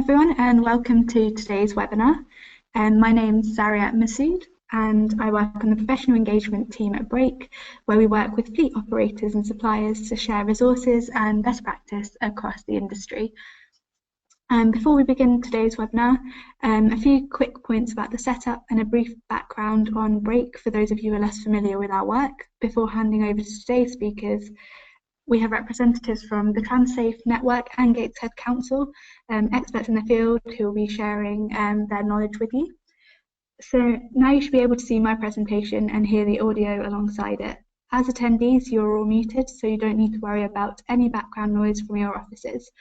everyone, and welcome to today's webinar. My name's Zaria Masood, and I work on the professional engagement team at Brake, where we work with fleet operators and suppliers to share resources and best practice across the industry. Before we begin today's webinar, a few quick points about the setup and a brief background on Brake for those of you who are less familiar with our work before handing over to today's speakers. We have representatives from the TransSafe Network and Gateshead Council, experts in the field who will be sharing their knowledge with you. So now you should be able to see my presentation and hear the audio alongside it. As attendees, you're all muted, so you don't need to worry about any background noise from your offices.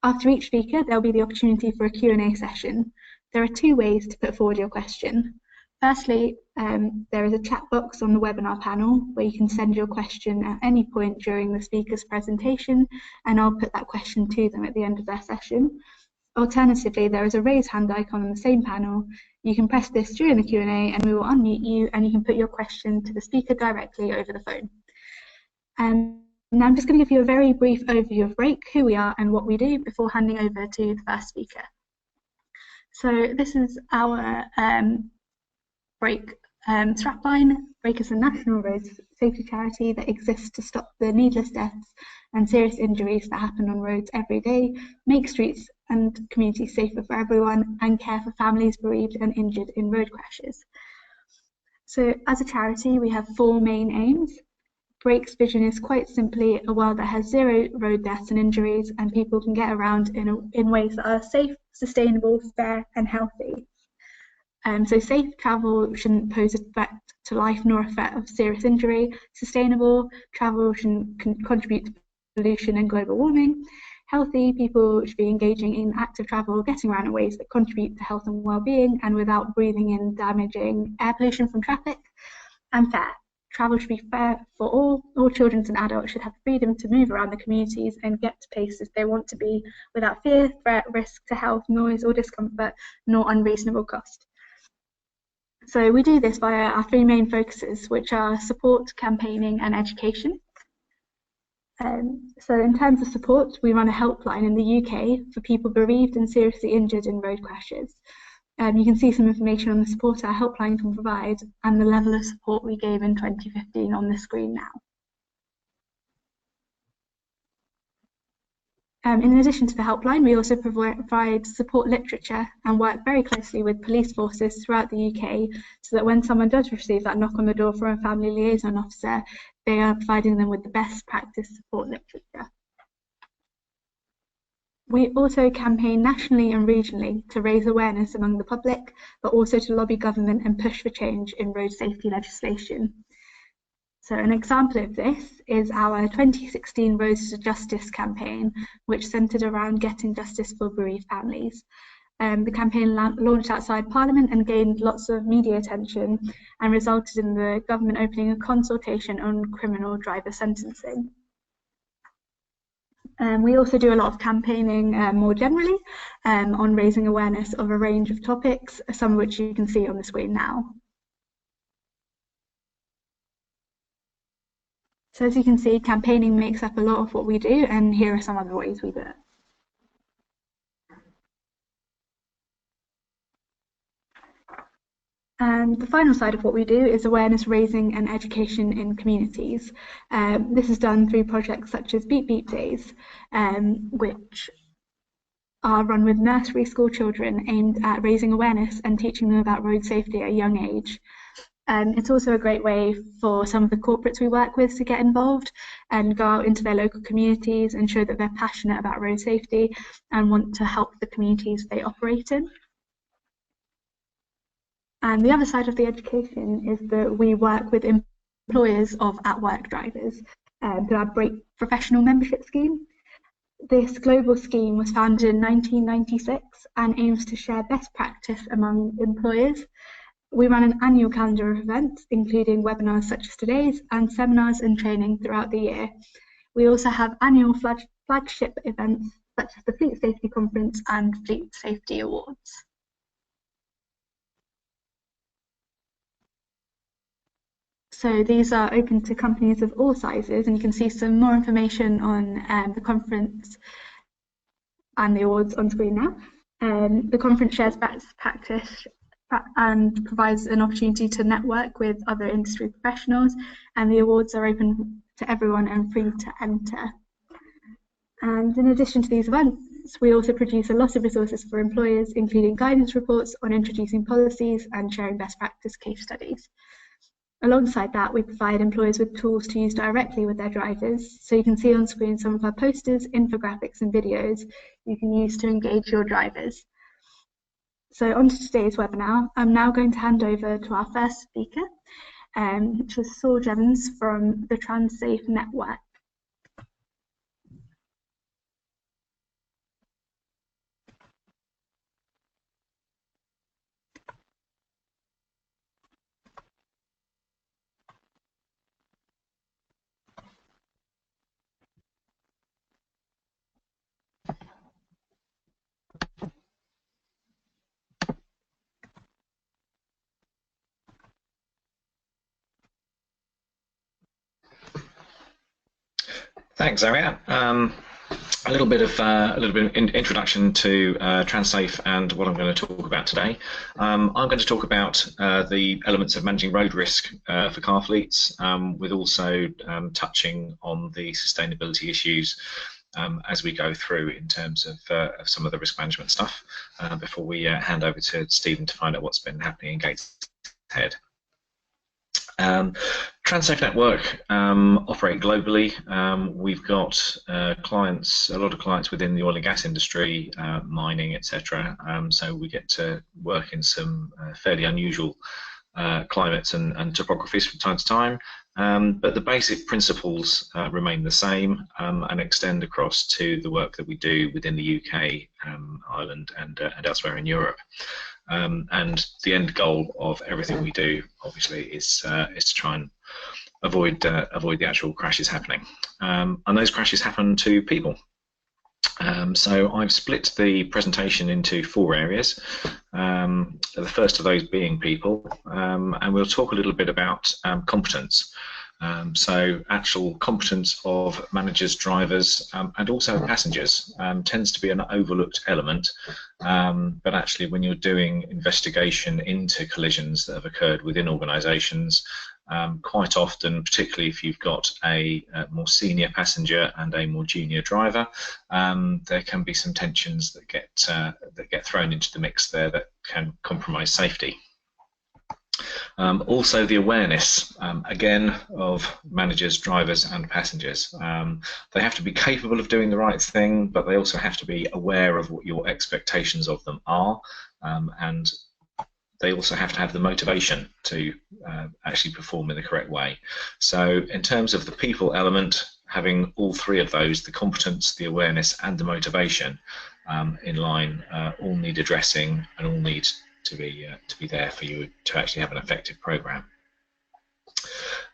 After each speaker, there'll be the opportunity for a Q&A session. There are two ways to put forward your question. Firstly, there is a chat box on the webinar panel where you can send your question at any point during the speaker's presentation, and I'll put that question to them at the end of their session. Alternatively, there is a raise hand icon on the same panel. You can press this during the Q&A and we will unmute you, and you can put your question to the speaker directly over the phone. Now I'm just going to give you a very brief overview of Brake, who we are and what we do, before handing over to the first speaker. So this is our Brake strapline. Brake is a national road safety charity that exists to stop the needless deaths and serious injuries that happen on roads every day, make streets and communities safer for everyone, and care for families bereaved and injured in road crashes. So as a charity, we have four main aims. Brake's vision is quite simply a world that has zero road deaths and injuries, and people can get around in ways that are safe, sustainable, fair and healthy. So safe travel shouldn't pose a threat to life nor a threat of serious injury. Sustainable travel shouldn't contribute to pollution and global warming. Healthy people should be engaging in active travel, getting around in ways that contribute to health and well-being and without breathing in damaging air pollution from traffic. And fair. Travel should be fair for all. All children and adults should have freedom to move around the communities and get to places they want to be without fear, threat, risk to health, noise or discomfort, nor unreasonable cost. So we do this via our three main focuses, which are support, campaigning and education. So in terms of support, we run a helpline in the UK for people bereaved and seriously injured in road crashes. You can see some information on the support our helpline can provide and the level of support we gave in 2015 on the screen now. In addition to the helpline, we also provide support literature and work very closely with police forces throughout the UK so that when someone does receive that knock on the door from a family liaison officer, they are providing them with the best practice support literature. We also campaign nationally and regionally to raise awareness among the public, but also to lobby government and push for change in road safety legislation. So an example of this is our 2016 Roads to Justice campaign, which centred around getting justice for bereaved families. The campaign launched outside Parliament and gained lots of media attention and resulted in the government opening a consultation on criminal driver sentencing. We also do a lot of campaigning more generally on raising awareness of a range of topics, some of which you can see on the screen now. So as you can see, campaigning makes up a lot of what we do, and here are some other ways we do it. And the final side of what we do is awareness raising and education in communities. This is done through projects such as Beep Beep Days, which are run with nursery school children aimed at raising awareness and teaching them about road safety at a young age. It's also a great way for some of the corporates we work with to get involved and go out into their local communities and show that they're passionate about road safety and want to help the communities they operate in. And the other side of the education is that we work with employers of at-work drivers through our Brake professional membership scheme. This global scheme was founded in 1996 and aims to share best practice among employers. We run an annual calendar of events, including webinars such as today's, and seminars and training throughout the year. We also have annual flagship events such as the Fleet Safety Conference and Fleet Safety Awards. So these are open to companies of all sizes, and you can see some more information on the conference and the awards on screen now. The conference shares best practice and provides an opportunity to network with other industry professionals, and the awards are open to everyone and free to enter. And in addition to these events, we also produce a lot of resources for employers, including guidance reports on introducing policies and sharing best practice case studies. Alongside that, we provide employers with tools to use directly with their drivers. So you can see on screen some of our posters, infographics and videos you can use to engage your drivers. So on to today's webinar, I'm now going to hand over to our first speaker, which is Saul Jevons from the TransSafe Network. Thanks, Zaria. A little bit of introduction to TransSafe and what I'm going to talk about today. I'm going to talk about the elements of managing road risk for car fleets, with also touching on the sustainability issues as we go through in terms of some of the risk management stuff before we hand over to Stephen to find out what's been happening in Gateshead. TransSafe Network operate globally. We've got clients, a lot of clients within the oil and gas industry, mining, etc. So we get to work in some fairly unusual climates and topographies from time to time. But the basic principles remain the same and extend across to the work that we do within the UK, Ireland, and elsewhere in Europe. And the end goal of everything we do, obviously, is to try and avoid the actual crashes happening. And those crashes happen to people. So I've split the presentation into 4 areas. The first of those being people, and we'll talk a little bit about competence. So actual competence of managers, drivers, and also passengers tends to be an overlooked element, but actually when you're doing investigation into collisions that have occurred within organisations, quite often, particularly if you've got a more senior passenger and a more junior driver, there can be some tensions that get thrown into the mix there that can compromise safety. Also the awareness, again, of managers, drivers and passengers. They have to be capable of doing the right thing, but they also have to be aware of what your expectations of them are, and they also have to have the motivation to actually perform in the correct way. So in terms of the people element, having all 3 of those, the competence, the awareness and the motivation in line, all need addressing and all need to be there for you to actually have an effective program.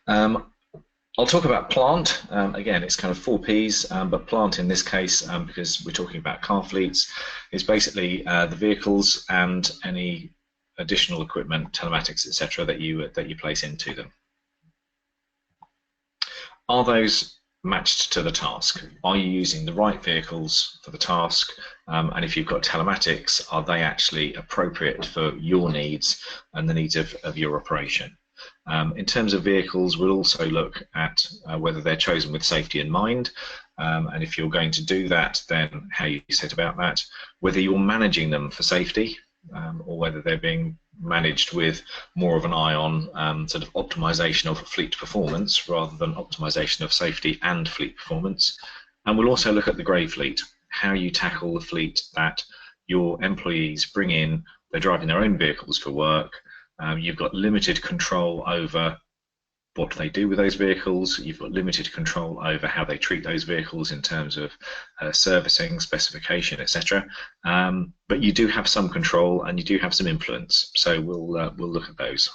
I'll talk about plant. Again, it's kind of 4 Ps, but plant in this case, because we're talking about car fleets, is basically the vehicles and any additional equipment, telematics, etc., that you place into them. Are those matched to the task? Are you using the right vehicles for the task? And if you've got telematics, are they actually appropriate for your needs and the needs of your operation? In terms of vehicles, we'll also look at whether they're chosen with safety in mind, and if you're going to do that, then how you set about that, whether you're managing them for safety, or whether they're being managed with more of an eye on sort of optimization of fleet performance rather than optimization of safety and fleet performance. And we'll also look at the grey fleet, how you tackle the fleet that your employees bring in, they're driving their own vehicles for work, you've got limited control over what they do with those vehicles, you've got limited control over how they treat those vehicles in terms of servicing, specification, etc. But you do have some control and you do have some influence, so we'll look at those.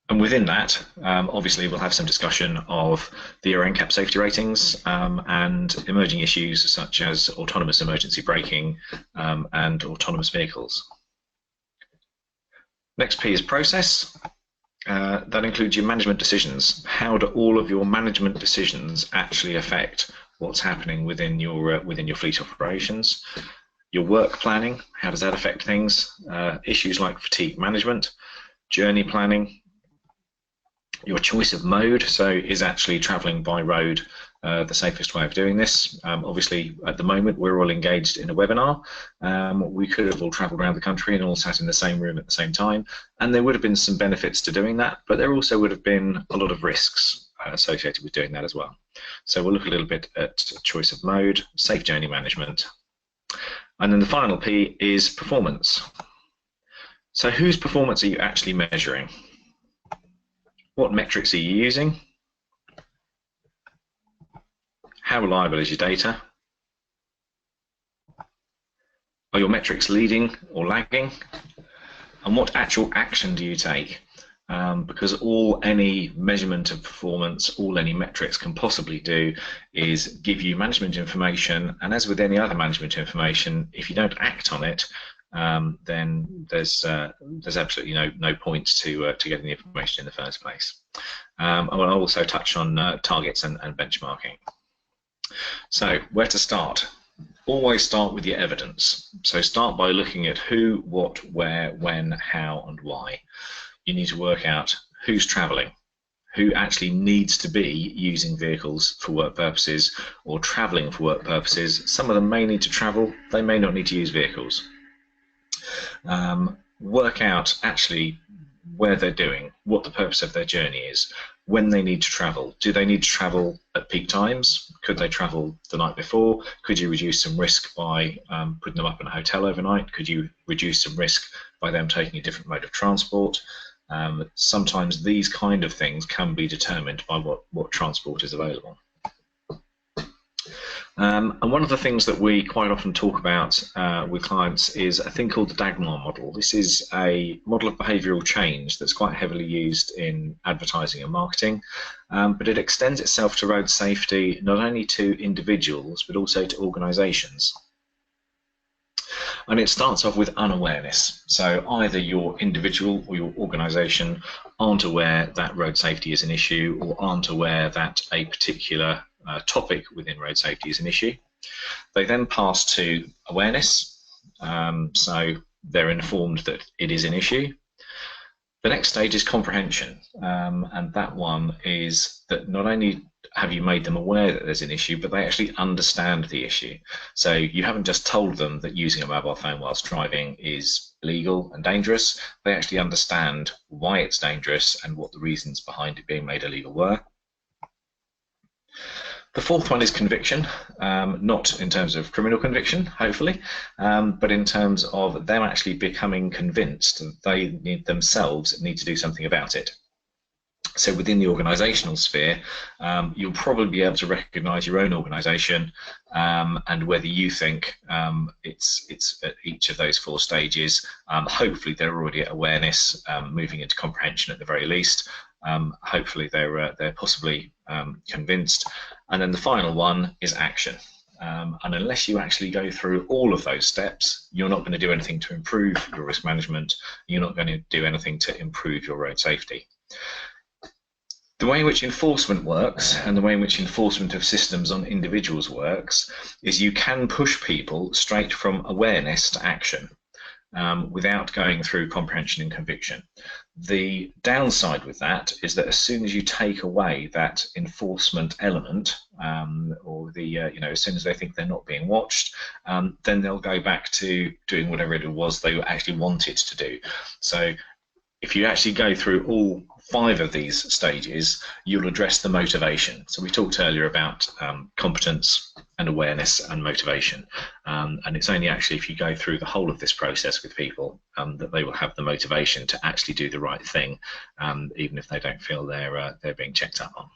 And within that, obviously we'll have some discussion of the Encap safety ratings and emerging issues such as autonomous emergency braking and autonomous vehicles. Next P is process. That includes your management decisions. How do all of your management decisions actually affect what's happening within your fleet operations. Your work planning, how does that affect things? Issues like fatigue management, journey planning, your choice of mode, so is actually travelling by road the safest way of doing this? Obviously, at the moment, we're all engaged in a webinar. We could have all travelled around the country and all sat in the same room at the same time, and there would have been some benefits to doing that, but there also would have been a lot of risks associated with doing that as well. So we'll look a little bit at choice of mode, safe journey management, and then the final P is performance. So whose performance are you actually measuring? What metrics are you using? How reliable is your data? Are your metrics leading or lagging? And what actual action do you take? Because all any measurement of performance, all any metrics can possibly do is give you management information, and as with any other management information, if you don't act on it, then there's absolutely no point to getting the information in the first place. I will also touch on targets and benchmarking. So where to start? Always start with your evidence. So start by looking at who, what, where, when, how, and why. You need to work out who's travelling, who actually needs to be using vehicles for work purposes or travelling for work purposes. Some of them may need to travel, they may not need to use vehicles. Work out actually where they're doing, what the purpose of their journey is, when they need to travel. Do they need to travel at peak times? Could they travel the night before? Could you reduce some risk by putting them up in a hotel overnight? Could you reduce some risk by them taking a different mode of transport? Sometimes these kind of things can be determined by what transport is available. And one of the things that we quite often talk about with clients is a thing called the Dagmar model. This is a model of behavioural change that's quite heavily used in advertising and marketing, but it extends itself to road safety not only to individuals but also to organisations. And it starts off with unawareness. So either your individual or your organisation aren't aware that road safety is an issue, or aren't aware that a particular topic within road safety is an issue. They then pass to awareness, so they're informed that it is an issue. The next stage is comprehension, and that one is that not only have you made them aware that there's an issue, but they actually understand the issue. So you haven't just told them that using a mobile phone whilst driving is illegal and dangerous, they actually understand why it's dangerous and what the reasons behind it being made illegal were. The fourth one is conviction, not in terms of criminal conviction, hopefully, but in terms of them actually becoming convinced that they themselves need to do something about it. So within the organisational sphere, you'll probably be able to recognise your own organisation and whether you think it's at each of those four stages. Hopefully they're already at awareness, moving into comprehension at the very least. Hopefully they're possibly convinced, and then the final one is action. And unless you actually go through all of those steps, you're not going to do anything to improve your risk management. You're not going to do anything to improve your road safety. The way in which enforcement works and the way in which enforcement of systems on individuals works is you can push people straight from awareness to action without going through comprehension and conviction. The downside with that is that as soon as you take away that enforcement element, or the as soon as they think they're not being watched, then they'll go back to doing whatever it was they actually wanted to do. So if you actually go through all 5 of these stages, you'll address the motivation. So we talked earlier about competence and awareness and motivation, and it's only actually if you go through the whole of this process with people that they will have the motivation to actually do the right thing, even if they don't feel they're being checked up on.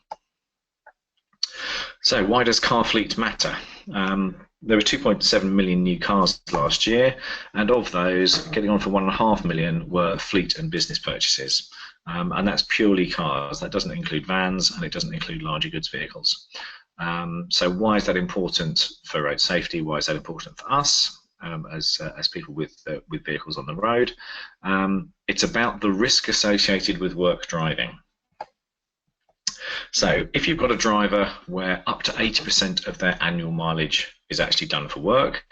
So why does car fleet matter? There were 2.7 million new cars last year, and of those, getting on for 1.5 million were fleet and business purchases. And that's purely cars. That doesn't include vans, and it doesn't include larger goods vehicles. So why is that important for road safety? Why is that important for us as people with vehicles on the road? It's about the risk associated with work driving. So if you've got a driver where up to 80% of their annual mileage is actually done for work,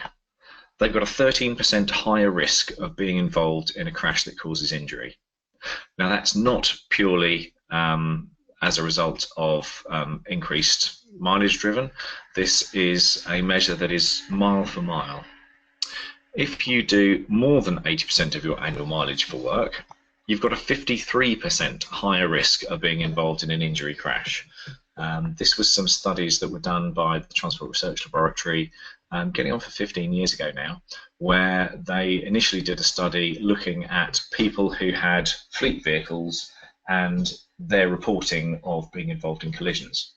they've got a 13% higher risk of being involved in a crash that causes injury. Now, that's not purely as a result of increased mileage driven. This is a measure that is mile for mile. If you do more than 80% of your annual mileage for work, you've got a 53% higher risk of being involved in an injury crash. This was some studies that were done by the Transport Research Laboratory getting on for 15 years ago now, where they initially did a study looking at people who had fleet vehicles and their reporting of being involved in collisions.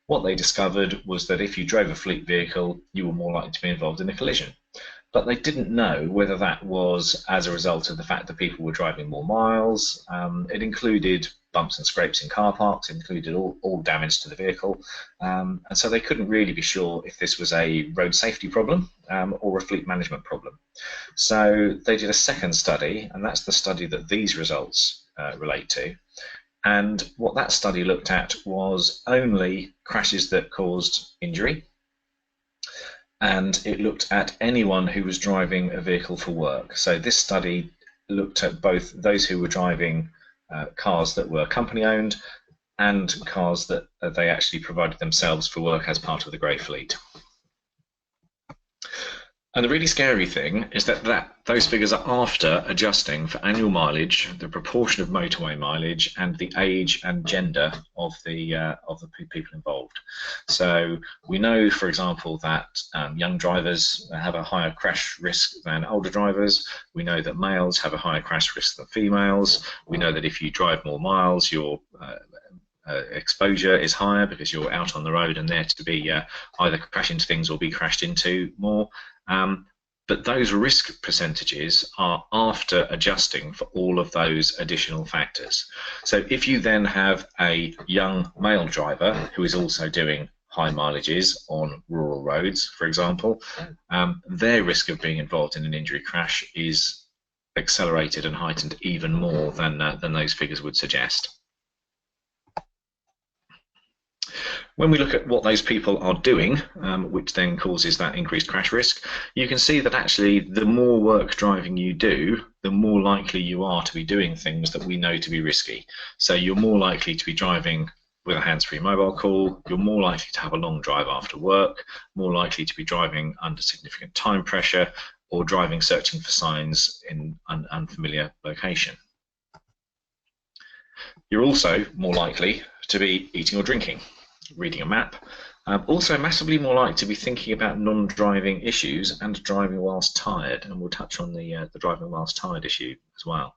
What they discovered was that if you drove a fleet vehicle, you were more likely to be involved in a collision. But they didn't know whether that was as a result of the fact that people were driving more miles. It included bumps and scrapes in car parks, included all damage to the vehicle, and so they couldn't really be sure if this was a road safety problem or a fleet management problem. So they did a second study, and that's the study that these results relate to. And what that study looked at was only crashes that caused injury, and it looked at anyone who was driving a vehicle for work. So this study looked at both those who were driving cars that were company owned and cars that they actually provided themselves for work as part of the grey fleet. And the really scary thing is that those figures are after adjusting for annual mileage, the proportion of motorway mileage, and the age and gender of the people involved. So we know, for example, that young drivers have a higher crash risk than older drivers. We know that males have a higher crash risk than females. We know that if you drive more miles, your exposure is higher because you're out on the road and there to be either crash into things or be crashed into more. But those risk percentages are after adjusting for all of those additional factors. So if you then have a young male driver who is also doing high mileages on rural roads, for example, their risk of being involved in an injury crash is accelerated and heightened even more than those figures would suggest. When we look at what those people are doing, which then causes that increased crash risk, you can see that actually the more work driving you do, the more likely you are to be doing things that we know to be risky. So you're more likely to be driving with a hands-free mobile call, you're more likely to have a long drive after work, more likely to be driving under significant time pressure, or driving searching for signs in an unfamiliar location. You're also more likely to be eating or drinking, reading a map, also massively more likely to be thinking about non-driving issues and driving whilst tired, and we'll touch on the driving whilst tired issue as well.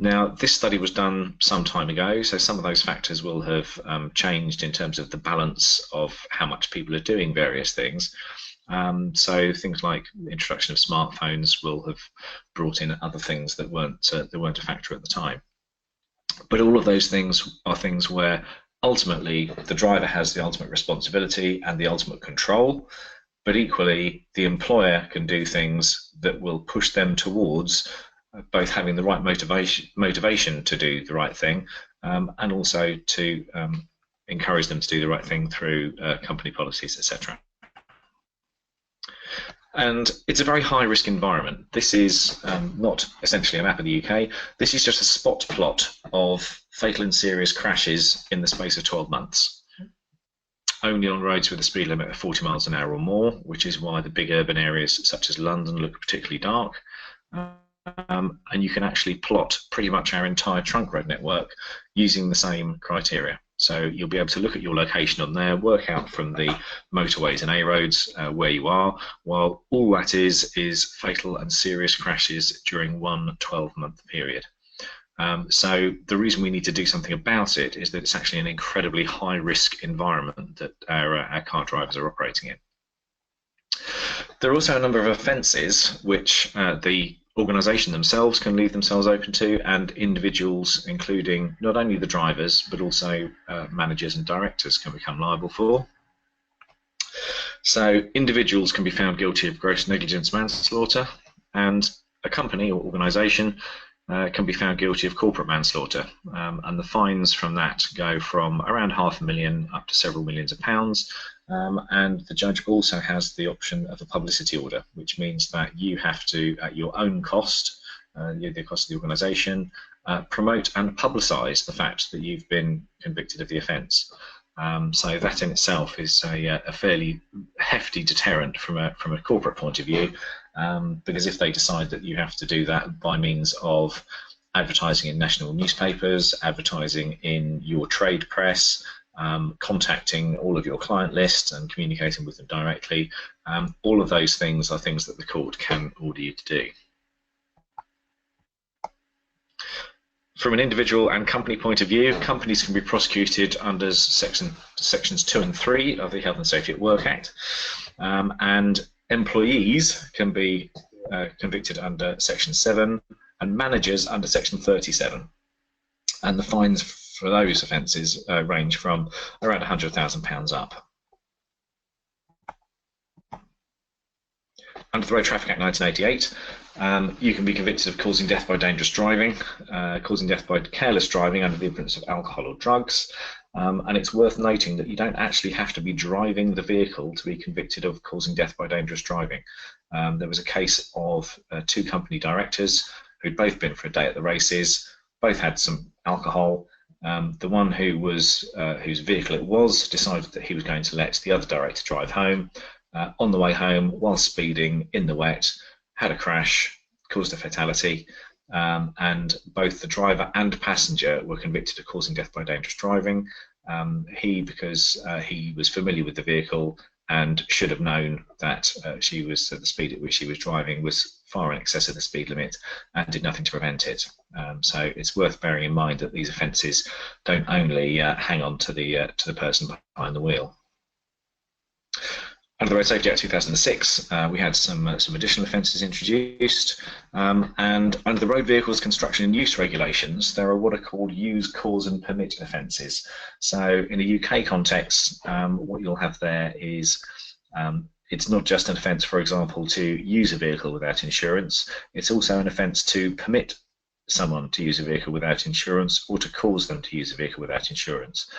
Now, this study was done some time ago, so some of those factors will have changed in terms of the balance of how much people are doing various things. So things like the introduction of smartphones will have brought in other things that weren't a factor at the time. But all of those things are things where ultimately the driver has the ultimate responsibility and the ultimate control, but equally the employer can do things that will push them towards both having the right motivation to do the right thing and also to encourage them to do the right thing through company policies, etc. And it's a very high-risk environment. This is not essentially a map of the UK. This is just a spot plot of fatal and serious crashes in the space of 12 months. Only on roads with a speed limit of 40 miles an hour or more, which is why the big urban areas such as London look particularly dark. And you can actually plot pretty much our entire trunk road network using the same criteria. So you'll be able to look at your location on there, work out from the motorways and A roads where you are, while all that is fatal and serious crashes during one 12-month period. So the reason we need to do something about it is that it's actually an incredibly high-risk environment that our car drivers are operating in. There are also a number of offences which the organisation themselves can leave themselves open to, and individuals, including not only the drivers but also managers and directors, can become liable for. So individuals can be found guilty of gross negligence manslaughter, and a company or organisation can be found guilty of corporate manslaughter, and the fines from that go from around £500,000 up to several millions of pounds. And the judge also has the option of a publicity order, which means that you have to, at your own cost, the cost of the organisation, promote and publicise the fact that you've been convicted of the offence. So that in itself is a fairly hefty deterrent from a corporate point of view, because if they decide that you have to do that by means of advertising in national newspapers, advertising in your trade press, contacting all of your client lists and communicating with them directly, all of those things are things that the court can order you to do. From an individual and company point of view, companies can be prosecuted under sections 2 and 3 of the Health and Safety at Work Act, and employees can be convicted under section 7, and managers under section 37. And the fines for those offences range from around £100,000 up. Under the Road Traffic Act 1988, you can be convicted of causing death by dangerous driving, causing death by careless driving under the influence of alcohol or drugs, and it's worth noting that you don't actually have to be driving the vehicle to be convicted of causing death by dangerous driving. There was a case of 2 company directors who'd both been for a day at the races, both had some alcohol. The one who was whose vehicle it was decided that he was going to let the other director drive home. On the way home, while speeding in the wet, had a crash, caused a fatality, and both the driver and passenger were convicted of causing death by dangerous driving. He, because he was familiar with the vehicle and should have known that the speed at which she was driving was far in excess of the speed limit, and did nothing to prevent it. So it's worth bearing in mind that these offences don't only hang on to the person behind the wheel. Under the Road Safety Act 2006, we had some additional offences introduced, and under the Road Vehicles Construction and Use Regulations, there are what are called use, cause and permit offences. So in a UK context, what you'll have there is it's not just an offence, for example, to use a vehicle without insurance, it's also an offence to permit someone to use a vehicle without insurance or to cause them to use a vehicle without insurance.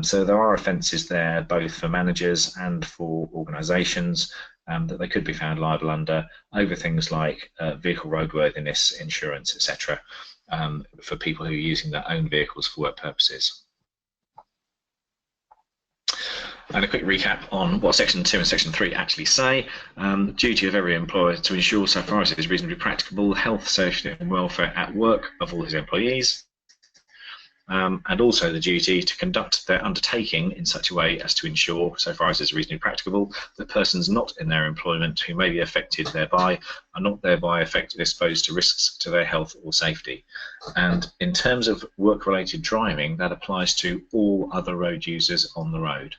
So there are offences there both for managers and for organisations that they could be found liable under over things like vehicle roadworthiness insurance, etc., for people who are using their own vehicles for work purposes. And a quick recap on what Section 2 and Section 3 actually say. Duty of every employer to ensure, so far as it is reasonably practicable, health, safety and welfare at work of all his employees. And also the duty to conduct their undertaking in such a way as to ensure, so far as is reasonably practicable, that persons not in their employment who may be affected thereby are not thereby exposed to risks to their health or safety. And in terms of work-related driving, that applies to all other road users on the road.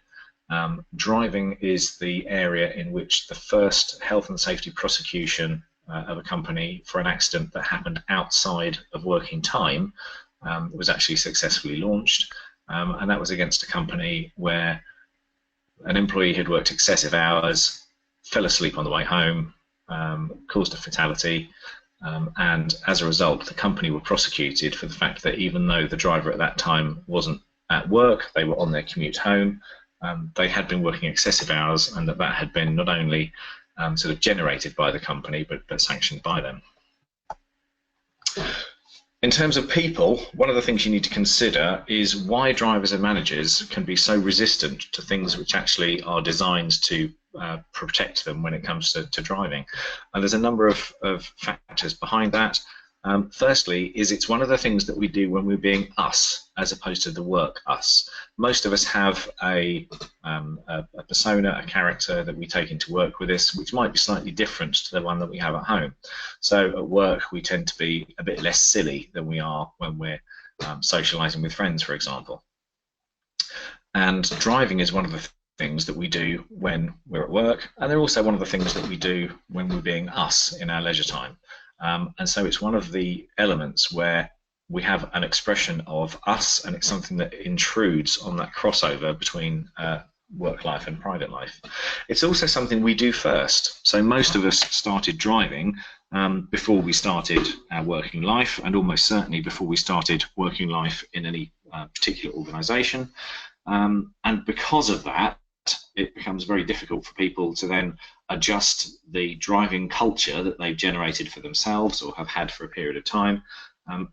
Driving is the area in which the first health and safety prosecution of a company for an accident that happened outside of working time was actually successfully launched, and that was against a company where an employee had worked excessive hours, fell asleep on the way home, caused a fatality, and as a result the company were prosecuted for the fact that even though the driver at that time wasn't at work, they were on their commute home, they had been working excessive hours, and that had been not only sort of generated by the company but sanctioned by them. In terms of people, one of the things you need to consider is why drivers and managers can be so resistant to things which actually are designed to protect them when it comes to driving. And there's a number of factors behind that. Firstly, it's one of the things that we do when we're being us, as opposed to the work us. Most of us have a persona, a character that we take into work with us, which might be slightly different to the one that we have at home. So at work, we tend to be a bit less silly than we are when we're socialising with friends, for example. And driving is one of the things that we do when we're at work, and they're also one of the things that we do when we're being us in our leisure time. And so it's one of the elements where we have an expression of us, and it's something that intrudes on that crossover between work life and private life. It's also something we do first. So most of us started driving before we started our working life, and almost certainly before we started working life in any particular organisation. And because of that, it becomes very difficult for people to then adjust the driving culture that they've generated for themselves or have had for a period of time,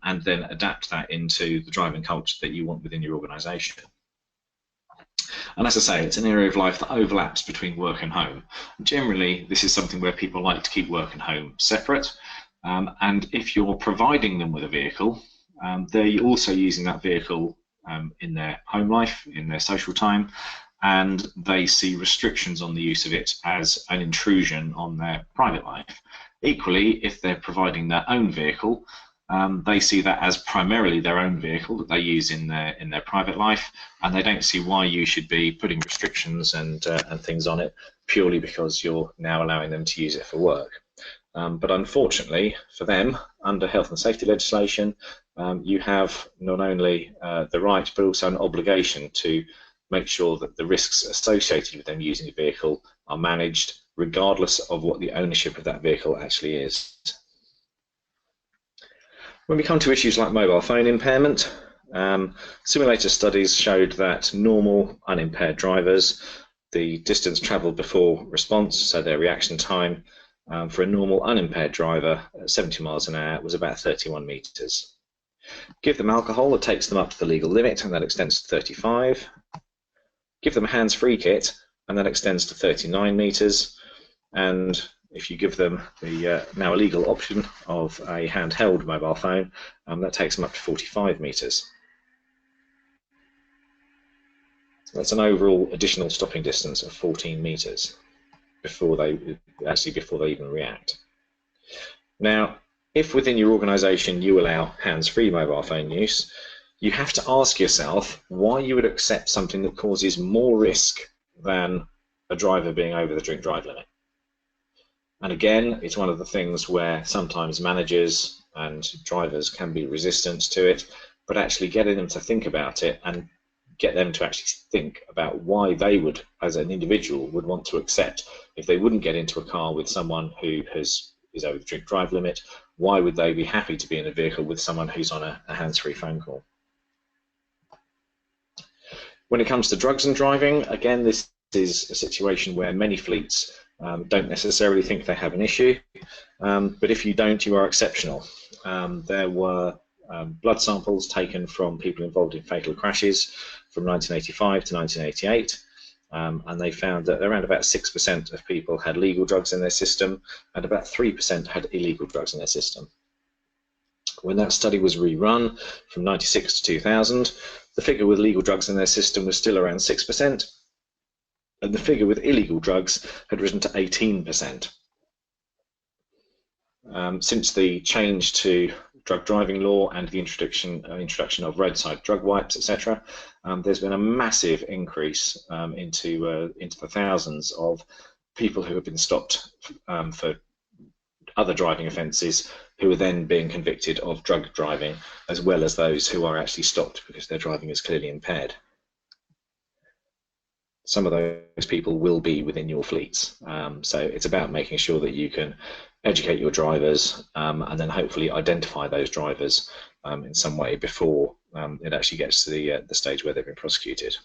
and then adapt that into the driving culture that you want within your organisation. And as I say, it's an area of life that overlaps between work and home. Generally, this is something where people like to keep work and home separate. And if you're providing them with a vehicle, they're also using that vehicle in their home life, in their social time, and they see restrictions on the use of it as an intrusion on their private life. Equally, if they're providing their own vehicle, they see that as primarily their own vehicle that they use in their private life, and they don't see why you should be putting restrictions and things on it purely because you're now allowing them to use it for work. But unfortunately for them, under health and safety legislation, you have not only the right but also an obligation to make sure that the risks associated with them using a vehicle are managed regardless of what the ownership of that vehicle actually is. When we come to issues like mobile phone impairment, simulator studies showed that normal unimpaired drivers, the distance travelled before response, so their reaction time for a normal unimpaired driver at 70 miles an hour was about 31 metres. Give them alcohol, it takes them up to the legal limit, and that extends to 35. Give them a hands-free kit, and that extends to 39 metres. And if you give them the now illegal option of a handheld mobile phone, that takes them up to 45 metres. That's an overall additional stopping distance of 14 metres before they even react. Now, if within your organisation you allow hands-free mobile phone use, you have to ask yourself why you would accept something that causes more risk than a driver being over the drink drive limit. And again, it's one of the things where sometimes managers and drivers can be resistant to it, but actually getting them to think about it and get them to actually think about why they would, as an individual, would want to accept if they wouldn't get into a car with someone who is over the drink drive limit, why would they be happy to be in a vehicle with someone who's on a hands-free phone call? When it comes to drugs and driving, again, this is a situation where many fleets don't necessarily think they have an issue, but if you don't, you are exceptional. There were blood samples taken from people involved in fatal crashes from 1985 to 1988, and they found that around about 6% of people had legal drugs in their system and about 3% had illegal drugs in their system. When that study was rerun from 96 to 2000, the figure with legal drugs in their system was still around 6%, and the figure with illegal drugs had risen to 18%. Since the change to drug driving law and the introduction of roadside drug wipes, etc., there's been a massive increase into the thousands of people who have been stopped for other driving offences who are then being convicted of drug driving, as well as those who are actually stopped because their driving is clearly impaired. Some of those people will be within your fleets, so it's about making sure that you can educate your drivers and then hopefully identify those drivers in some way before it actually gets to the stage where they've been prosecuted.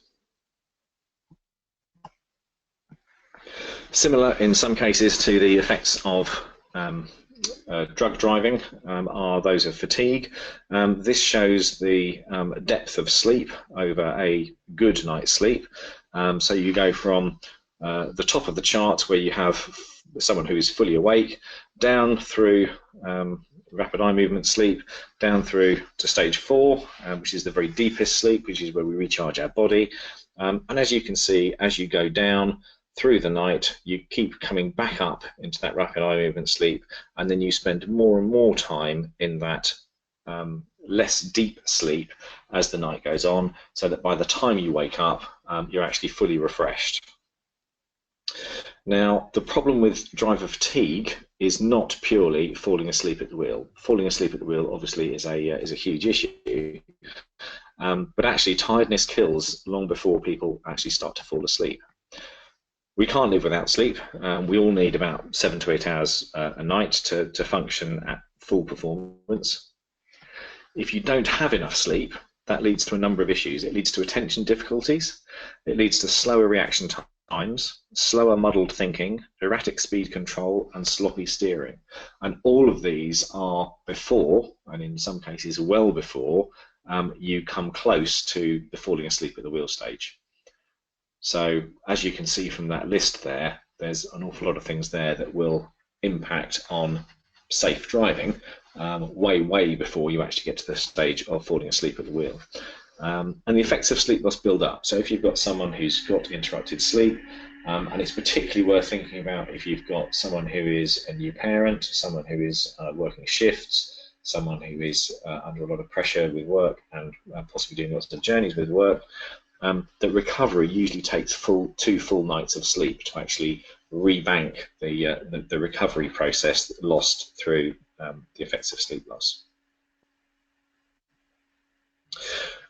Similar in some cases to the effects of drug driving are those of fatigue. This shows the depth of sleep over a good night's sleep. So you go from the top of the chart where you have someone who is fully awake, down through rapid eye movement sleep, down through to stage 4, which is the very deepest sleep, which is where we recharge our body. And as you can see, as you go down through the night, you keep coming back up into that rapid eye movement sleep, and then you spend more and more time in that less deep sleep as the night goes on, so that by the time you wake up, you're actually fully refreshed. Now, the problem with driver fatigue is not purely falling asleep at the wheel. Falling asleep at the wheel obviously is a huge issue, but actually tiredness kills long before people actually start to fall asleep. We can't live without sleep. We all need about 7 to 8 hours a night to function at full performance. If you don't have enough sleep, that leads to a number of issues. It leads to attention difficulties, it leads to slower reaction times, slower muddled thinking, erratic speed control, and sloppy steering. And all of these are before, and in some cases well before, you come close to the falling asleep at the wheel stage. So as you can see from that list there, there's an awful lot of things there that will impact on safe driving way before you actually get to the stage of falling asleep at the wheel. And the effects of sleep loss build up. So if you've got someone who's got interrupted sleep, and it's particularly worth thinking about if you've got someone who is a new parent, someone who is working shifts, someone who is under a lot of pressure with work and possibly doing lots of journeys with work, that recovery usually takes 2 full nights of sleep to actually rebank the recovery process lost through the effects of sleep loss.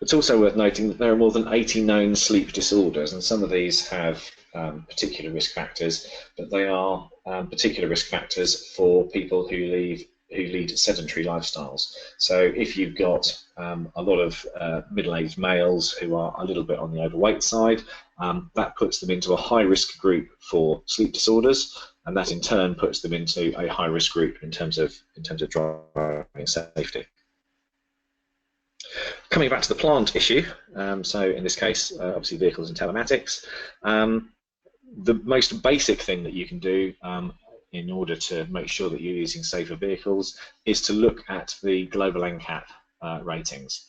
It's also worth noting that there are more than 80 known sleep disorders, and some of these have particular risk factors, but they are particular risk factors for people who lead sedentary lifestyles. So if you've got a lot of middle-aged males who are a little bit on the overweight side, that puts them into a high-risk group for sleep disorders, and that in turn puts them into a high-risk group in terms of driving safety. Coming back to the plant issue, so in this case, obviously vehicles and telematics, the most basic thing that you can do in order to make sure that you're using safer vehicles is to look at the global Encap ratings.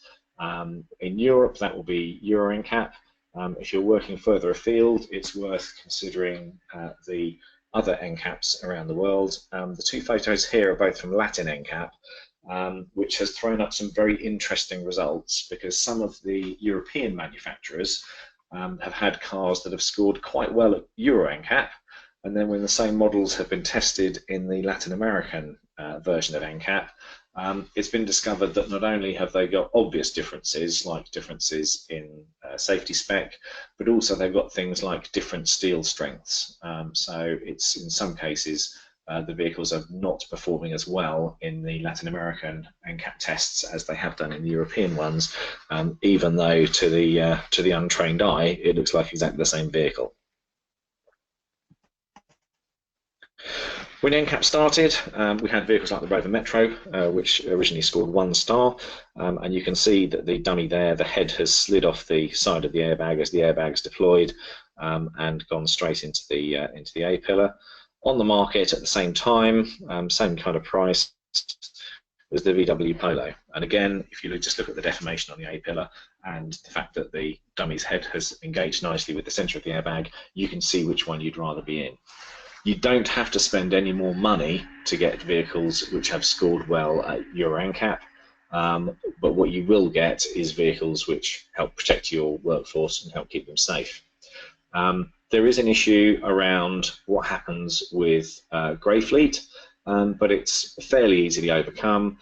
In Europe, that will be Euro Encap. If you're working further afield, it's worth considering the other Encaps around the world. The 2 photos here are both from Latin Encap, which has thrown up some very interesting results because some of the European manufacturers have had cars that have scored quite well at Euro Encap, and then when the same models have been tested in the Latin American version of Encap, it's been discovered that not only have they got obvious differences, like differences in safety spec, but also they've got things like different steel strengths. So it's in some cases the vehicles are not performing as well in the Latin American Encap tests as they have done in the European ones, even though to the untrained eye it looks like exactly the same vehicle. When Encap started, we had vehicles like the Rover Metro, which originally scored 1 star, and you can see that the dummy there, the head has slid off the side of the airbag as the airbag's deployed and gone straight into the A-pillar. On the market at the same time, same kind of price, was the VW Polo. And again, if you just look at the deformation on the A-pillar and the fact that the dummy's head has engaged nicely with the centre of the airbag, you can see which one you'd rather be in. You don't have to spend any more money to get vehicles which have scored well at Euro Encap, but what you will get is vehicles which help protect your workforce and help keep them safe. There is an issue around what happens with grey fleet, but it's fairly easily overcome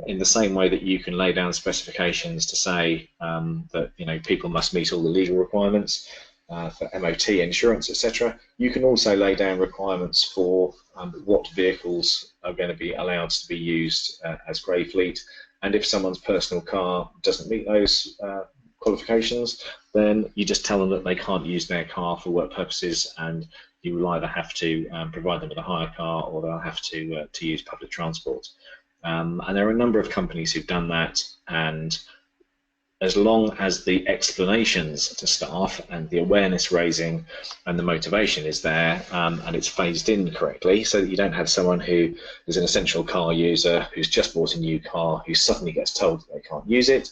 in the same way that you can lay down specifications to say that people must meet all the legal requirements for MOT, insurance, etc. You can also lay down requirements for what vehicles are going to be allowed to be used as grey fleet, and if someone's personal car doesn't meet those qualifications, then you just tell them that they can't use their car for work purposes, and you will either have to provide them with a hire car or they'll have to use public transport. And there are a number of companies who've done that, and as long as the explanations to staff and the awareness raising and the motivation is there and it's phased in correctly, so that you don't have someone who is an essential car user who's just bought a new car who suddenly gets told that they can't use it,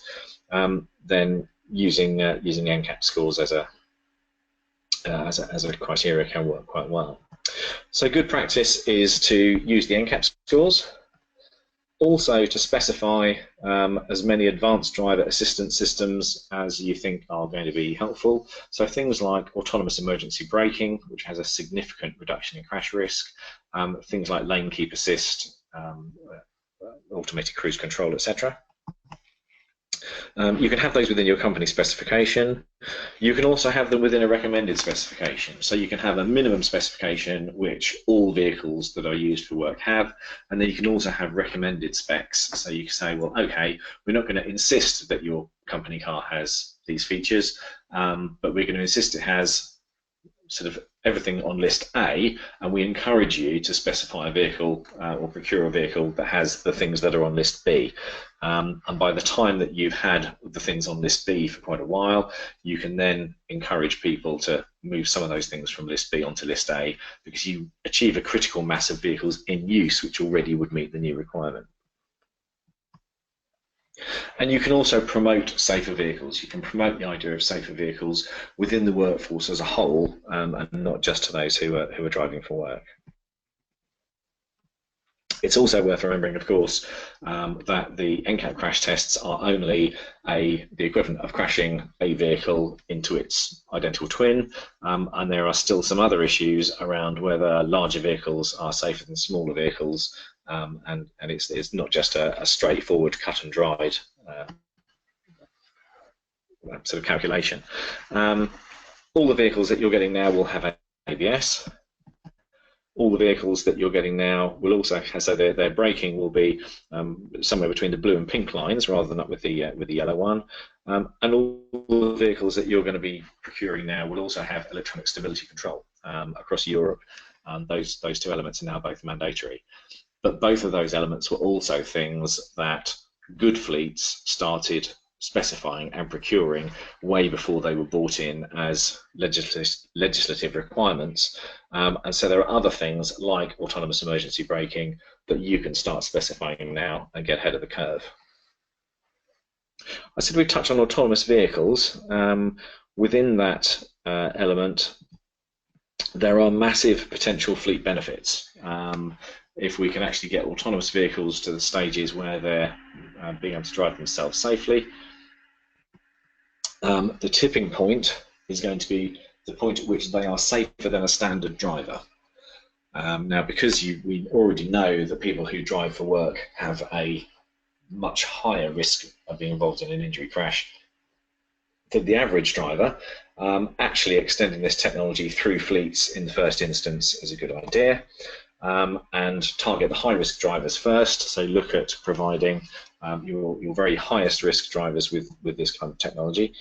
then using Encap scores as a criteria can work quite well. So good practice is to use the Encap scores. Also to specify as many advanced driver assistance systems as you think are going to be helpful. So things like autonomous emergency braking, which has a significant reduction in crash risk, things like lane keep assist, automated cruise control, etc. You can have those within your company specification. You can also have them within a recommended specification. So you can have a minimum specification which all vehicles that are used for work have, and then you can also have recommended specs. So you can say, well, okay, we're not going to insist that your company car has these features, but we're going to insist it has sort of everything on list A, and we encourage you to specify a vehicle or procure a vehicle that has the things that are on list B. And by the time that you've had the things on list B for quite a while, you can then encourage people to move some of those things from list B onto list A, because you achieve a critical mass of vehicles in use which already would meet the new requirement. And you can also promote safer vehicles. You can promote the idea of safer vehicles within the workforce as a whole, and not just to those who are driving for work. It's also worth remembering, of course, that the Encap crash tests are only the equivalent of crashing a vehicle into its identical twin, and there are still some other issues around whether larger vehicles are safer than smaller vehicles, and it's not just a straightforward cut and dried sort of calculation. All the vehicles that you're getting now will have ABS. All the vehicles that you're getting now will also have, so their braking will be somewhere between the blue and pink lines rather than up with the yellow one. And all the vehicles that you're going to be procuring now will also have electronic stability control across Europe. Those two elements are now both mandatory. But both of those elements were also things that good fleets started specifying and procuring way before they were brought in as legislative requirements. And so there are other things like autonomous emergency braking that you can start specifying now and get ahead of the curve. I said we'd touch on autonomous vehicles. Within that element, there are massive potential fleet benefits. If we can actually get autonomous vehicles to the stages where they're being able to drive themselves safely, the tipping point is going to be the point at which they are safer than a standard driver. Now, because we already know that people who drive for work have a much higher risk of being involved in an injury crash than the average driver, actually extending this technology through fleets in the first instance is a good idea. And target the high-risk drivers first. So look at providing your very highest risk drivers with this kind of technology.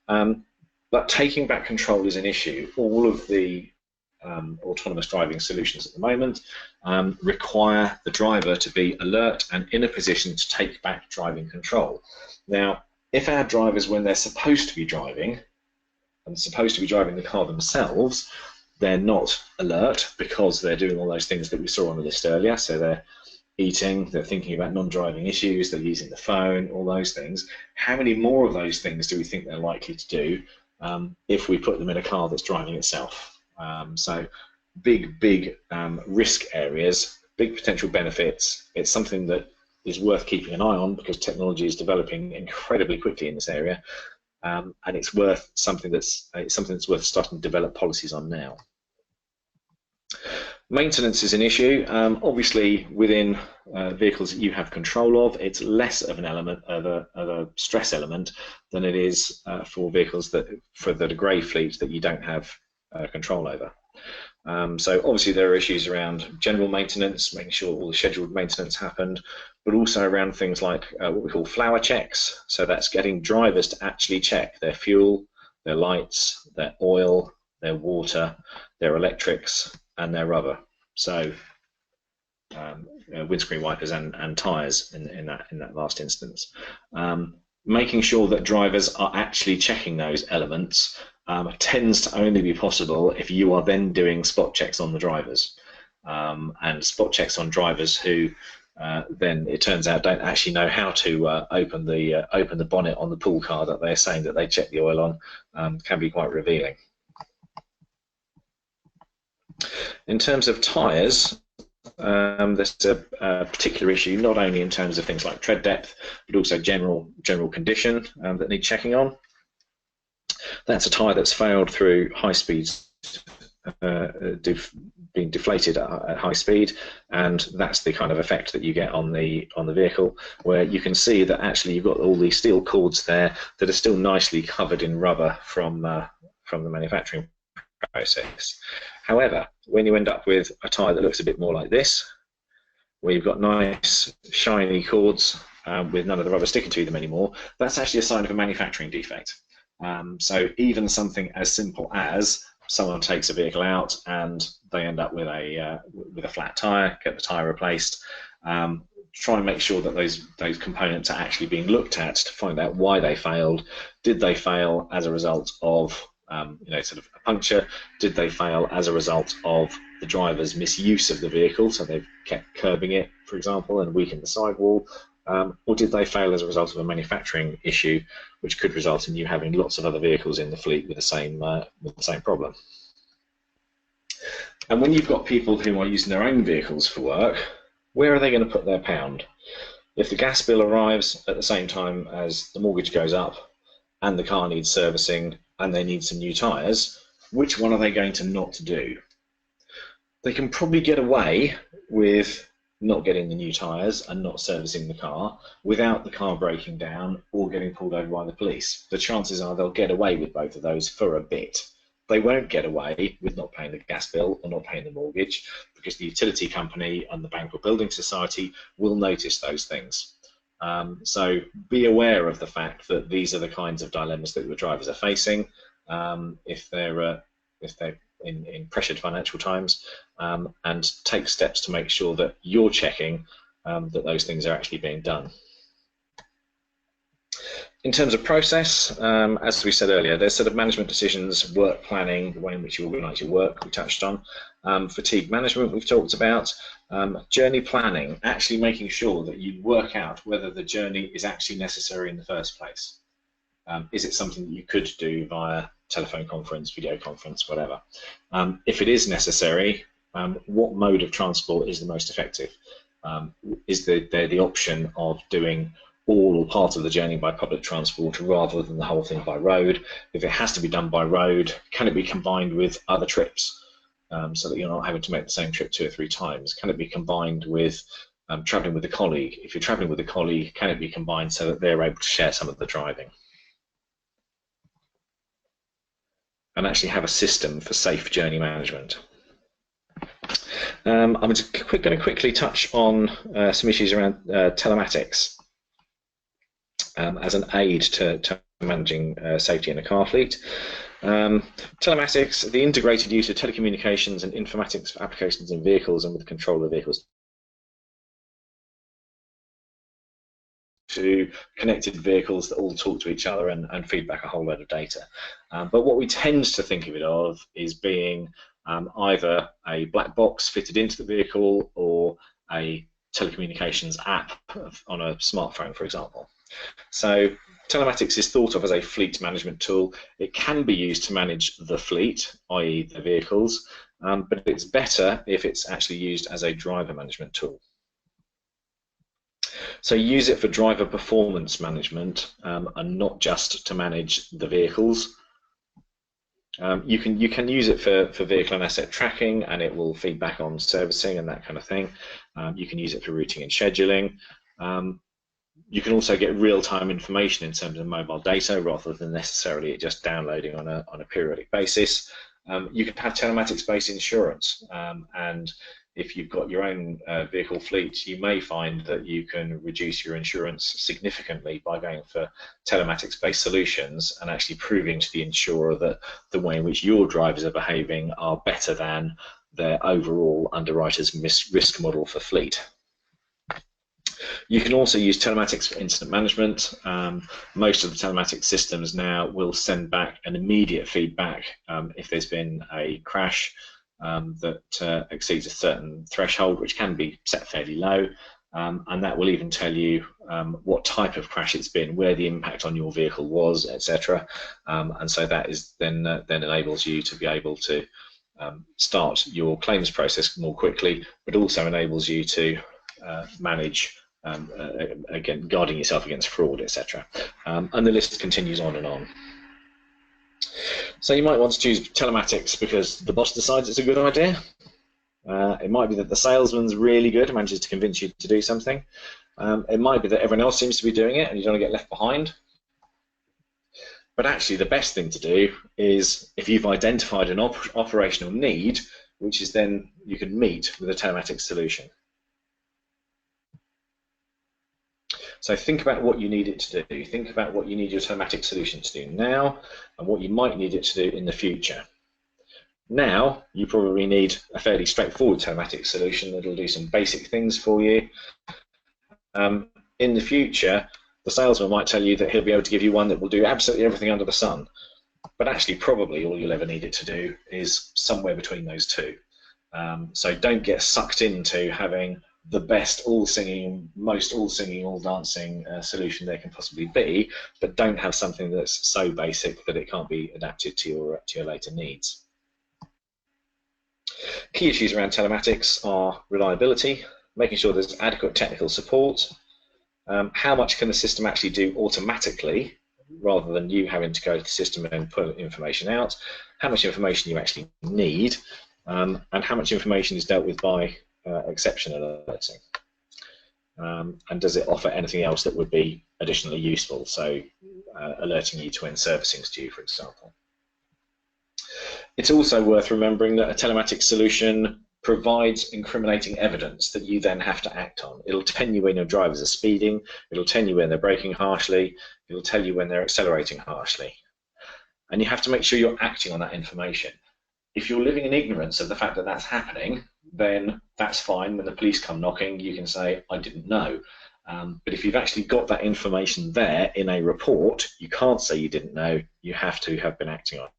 But taking back control is an issue. All of the autonomous driving solutions at the moment require the driver to be alert and in a position to take back driving control. Now, if our drivers, when they're supposed to be driving and supposed to be driving the car themselves, they're not alert because they're doing all those things that we saw on the list earlier. So they're eating, they're thinking about non-driving issues, they're using the phone, all those things. How many more of those things do we think they're likely to do if we put them in a car that's driving itself? So big risk areas, big potential benefits. It's something that is worth keeping an eye on because technology is developing incredibly quickly in this area. And it's something that's worth starting to develop policies on now. Maintenance is an issue. Obviously, within vehicles that you have control of, it's less of an element of a stress element than it is for vehicles that are grey fleets that you don't have control over. So obviously there are issues around general maintenance, making sure all the scheduled maintenance happened, but also around things like what we call flower checks. So that's getting drivers to actually check their fuel, their lights, their oil, their water, their electrics, and their rubber. So windscreen wipers and tyres in that last instance. Making sure that drivers are actually checking those elements tends to only be possible if you are then doing spot checks on the drivers, and spot checks on drivers who then it turns out don't actually know how to open the bonnet on the pool car that they're saying that they check the oil on, can be quite revealing. In terms of tyres, there's a particular issue not only in terms of things like tread depth, but also general condition that need checking on. That's a tyre that's failed through high-speed being deflated at high speed, and that's the kind of effect that you get on the vehicle, where you can see that actually you've got all these steel cords there that are still nicely covered in rubber from the manufacturing process. However, when you end up with a tyre that looks a bit more like this, where you've got nice shiny cords with none of the rubber sticking to them anymore, that's actually a sign of a manufacturing defect. So even something as simple as someone takes a vehicle out and they end up with a flat tyre, get the tyre replaced, try and make sure that those components are actually being looked at to find out why they failed. Did they fail as a result of sort of a puncture? Did they fail as a result of the driver's misuse of the vehicle, so they've kept curbing it, for example, and weakened the sidewall? Or did they fail as a result of a manufacturing issue, which could result in you having lots of other vehicles in the fleet with the same problem? And when you've got people who are using their own vehicles for work, where are they going to put their pound? If the gas bill arrives at the same time as the mortgage goes up and the car needs servicing and they need some new tyres, which one are they going to not do? They can probably get away with not getting the new tyres and not servicing the car without the car breaking down or getting pulled over by the police. The chances are they'll get away with both of those for a bit. They won't get away with not paying the gas bill or not paying the mortgage, because the utility company and the bank or building society will notice those things. So be aware of the fact that these are the kinds of dilemmas that your drivers are facing if they're in pressured financial times, and take steps to make sure that you're checking that those things are actually being done. In terms of process, as we said earlier, there's sort of management decisions, work planning, the way in which you organise your work, we touched on. Fatigue management, we've talked about. Journey planning, actually making sure that you work out whether the journey is actually necessary in the first place. Is it something that you could do via telephone conference, video conference, whatever? If it is necessary, what mode of transport is the most effective? Is there the option of doing all or part of the journey by public transport rather than the whole thing by road? If it has to be done by road, can it be combined with other trips so that you're not having to make the same trip 2 or 3 times? Can it be combined with travelling with a colleague? If you're travelling with a colleague, can it be combined so that they're able to share some of the driving? And actually have a system for safe journey management. I'm just going to quickly touch on some issues around telematics as an aid to managing safety in a car fleet. Telematics, the integrated use of telecommunications and informatics for applications in vehicles and with control of vehicles to connected vehicles that all talk to each other and feed back a whole load of data. But what we tend to think of it of is being either a black box fitted into the vehicle or a telecommunications app on a smartphone, for example. So telematics is thought of as a fleet management tool. It can be used to manage the fleet, i.e. the vehicles, but it's better if it's actually used as a driver management tool. So use it for driver performance management and not just to manage the vehicles. You can use it for vehicle and asset tracking, and it will feed back on servicing and that kind of thing. You can use it for routing and scheduling. You can also get real-time information in terms of mobile data rather than necessarily it just downloading on a periodic basis. You can have telematics-based insurance, and if you've got your own vehicle fleet, you may find that you can reduce your insurance significantly by going for telematics-based solutions and actually proving to the insurer that the way in which your drivers are behaving are better than their overall underwriter's risk model for fleet. You can also use telematics for incident management. Most of the telematics systems now will send back an immediate feedback if there's been a crash that exceeds a certain threshold, which can be set fairly low, and that will even tell you what type of crash it's been, where the impact on your vehicle was, etc. And so that is then enables you to be able to start your claims process more quickly, but also enables you to manage again, guarding yourself against fraud, etc. And the list continues on and on. So you might want to choose telematics because the boss decides it's a good idea. It might be that the salesman's really good and manages to convince you to do something. It might be that everyone else seems to be doing it and you don't want to get left behind. But actually the best thing to do is, if you've identified an operational need, which is then you can meet with a telematics solution. So think about what you need it to do. Think about what you need your telematics solution to do now and what you might need it to do in the future. Now, you probably need a fairly straightforward telematics solution that'll do some basic things for you. In the future, the salesman might tell you that he'll be able to give you one that will do absolutely everything under the sun. But actually, probably all you'll ever need it to do is somewhere between those two. So don't get sucked into having the best all-singing, most all-singing, all-dancing solution there can possibly be, but don't have something that's so basic that it can't be adapted to your later needs. Key issues around telematics are reliability, making sure there's adequate technical support, how much can the system actually do automatically rather than you having to go to the system and pull information out, how much information you actually need, and how much information is dealt with by exception alerting. And does it offer anything else that would be additionally useful, so alerting you to when servicing's due, for example. It's also worth remembering that a telematics solution provides incriminating evidence that you then have to act on. It'll tell you when your drivers are speeding, it'll tell you when they're braking harshly, it'll tell you when they're accelerating harshly. And you have to make sure you're acting on that information. If you're living in ignorance of the fact that that's happening, then that's fine. When the police come knocking, you can say, I didn't know. But if you've actually got that information there in a report, you can't say you didn't know, you have to have been acting on it.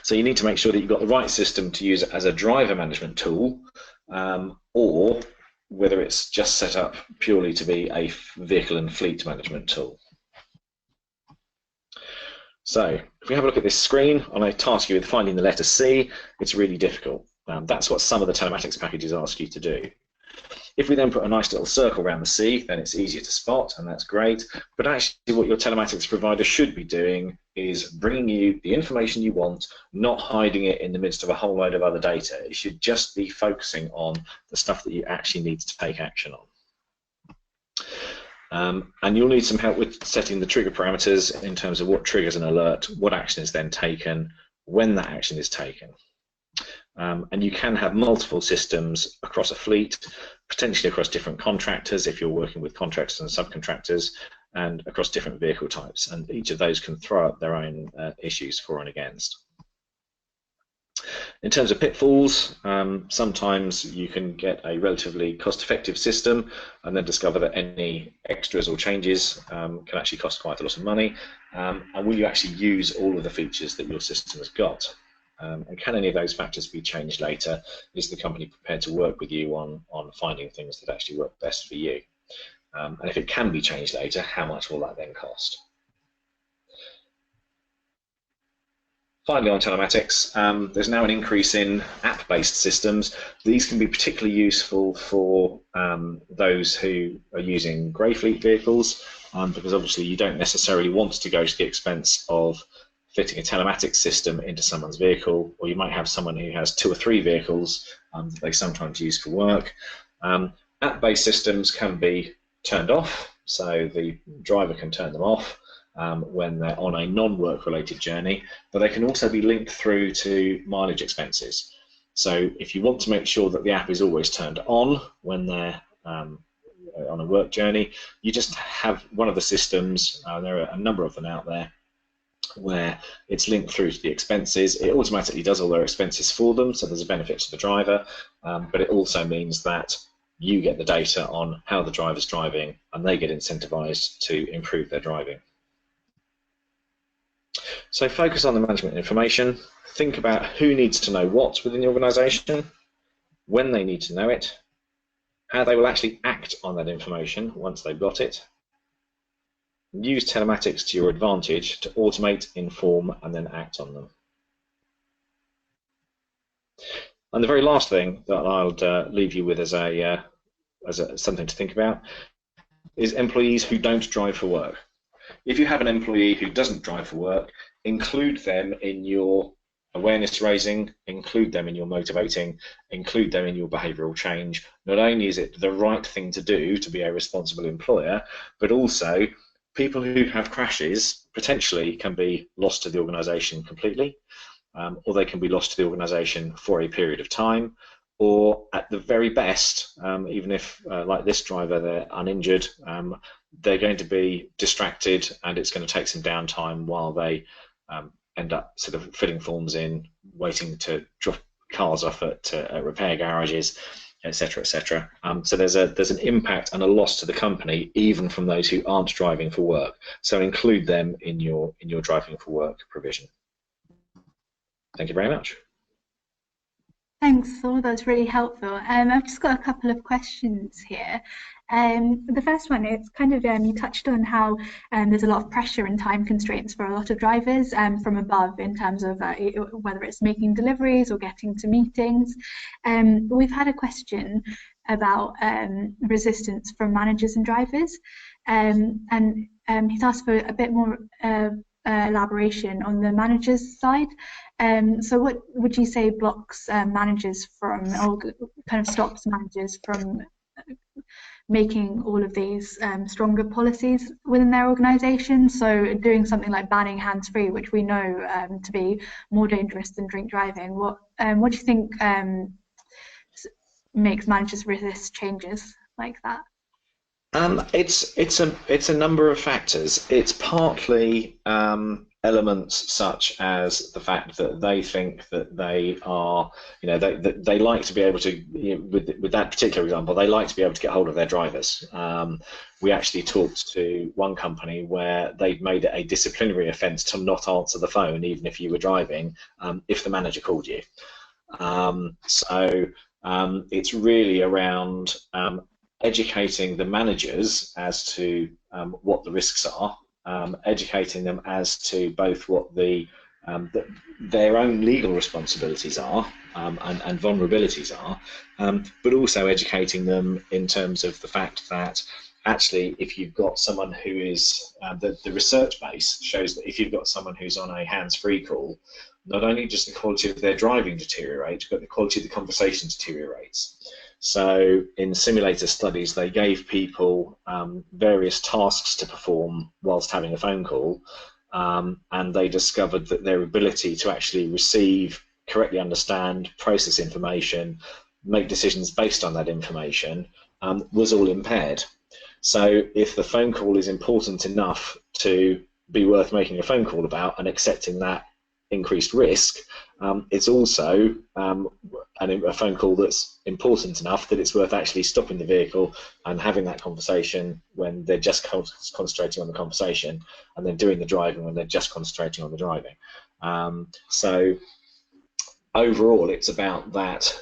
So you need to make sure that you've got the right system to use as a driver management tool, or whether it's just set up purely to be a vehicle and fleet management tool. So if we have a look at this screen, and I task you with finding the letter C, it's really difficult. That's what some of the telematics packages ask you to do. If we then put a nice little circle around the C, then it's easier to spot, and that's great. But actually what your telematics provider should be doing is bringing you the information you want, not hiding it in the midst of a whole load of other data. It should just be focusing on the stuff that you actually need to take action on. And you'll need some help with setting the trigger parameters in terms of what triggers an alert, what action is then taken, when that action is taken. And you can have multiple systems across a fleet, potentially across different contractors if you're working with contractors and subcontractors, and across different vehicle types. And each of those can throw up their own issues for and against. In terms of pitfalls, sometimes you can get a relatively cost-effective system and then discover that any extras or changes can actually cost quite a lot of money. And will you actually use all of the features that your system has got? And can any of those factors be changed later? Is the company prepared to work with you on finding things that actually work best for you? And if it can be changed later, how much will that then cost? Finally, on telematics, there's now an increase in app-based systems. These can be particularly useful for those who are using grey fleet vehicles, because obviously you don't necessarily want to go to the expense of fitting a telematics system into someone's vehicle, or you might have someone who has 2 or 3 vehicles that they sometimes use for work. App-based systems can be turned off, so the driver can turn them off when they're on a non-work related journey, but they can also be linked through to mileage expenses. So if you want to make sure that the app is always turned on when they're on a work journey, you just have one of the systems, there are a number of them out there, where it's linked through to the expenses. It automatically does all their expenses for them, so there's a benefit to the driver, but it also means that you get the data on how the driver's driving and they get incentivized to improve their driving. So focus on the management information. Think about who needs to know what within the organization, when they need to know it, how they will actually act on that information once they've got it. Use telematics to your advantage to automate, inform, and then act on them. And the very last thing that I'll leave you with as something to think about is employees who don't drive for work. If you have an employee who doesn't drive for work, include them in your awareness raising, include them in your motivating, include them in your behavioural change. Not only is it the right thing to do to be a responsible employer, but also people who have crashes potentially can be lost to the organisation completely, or they can be lost to the organisation for a period of time, or at the very best, even if, like this driver, they're uninjured, they're going to be distracted and it's going to take some downtime while they end up sort of filling forms in, waiting to drop cars off at repair garages, etc., etc. So there's an impact and a loss to the company, even from those who aren't driving for work. So include them in your driving for work provision. Thank you very much. Thanks, Saul. That's really helpful. I've just got a couple of questions here. The first one is kind of, you touched on how there's a lot of pressure and time constraints for a lot of drivers from above in terms of whether it's making deliveries or getting to meetings. We've had a question about resistance from managers and drivers, and he's asked for a bit more elaboration on the managers' side. So what would you say blocks managers from, or kind of stops managers from making all of these stronger policies within their organisation? So doing something like banning hands-free, which we know to be more dangerous than drink driving. What do you think makes managers resist changes like that? It's a number of factors. It's partly elements such as the fact that they think that they are, they like to be able to, with that particular example, they like to be able to get hold of their drivers. We actually talked to one company where they'd made it a disciplinary offence to not answer the phone even if you were driving, if the manager called you. So it's really around educating the managers as to what the risks are, educating them as to both what their own legal responsibilities are and vulnerabilities are, but also educating them in terms of the fact that actually if you've got someone who is, the research base shows that if you've got someone who's on a hands-free call, not only does the quality of their driving deteriorate, but the quality of the conversation deteriorates. So in simulator studies, they gave people various tasks to perform whilst having a phone call, and they discovered that their ability to actually receive, correctly understand, process information, make decisions based on that information was all impaired. So if the phone call is important enough to be worth making a phone call about and accepting that increased risk, it's also a phone call that's important enough that it's worth actually stopping the vehicle and having that conversation when they're just concentrating on the conversation, and then doing the driving when they're just concentrating on the driving. So overall, it's about that,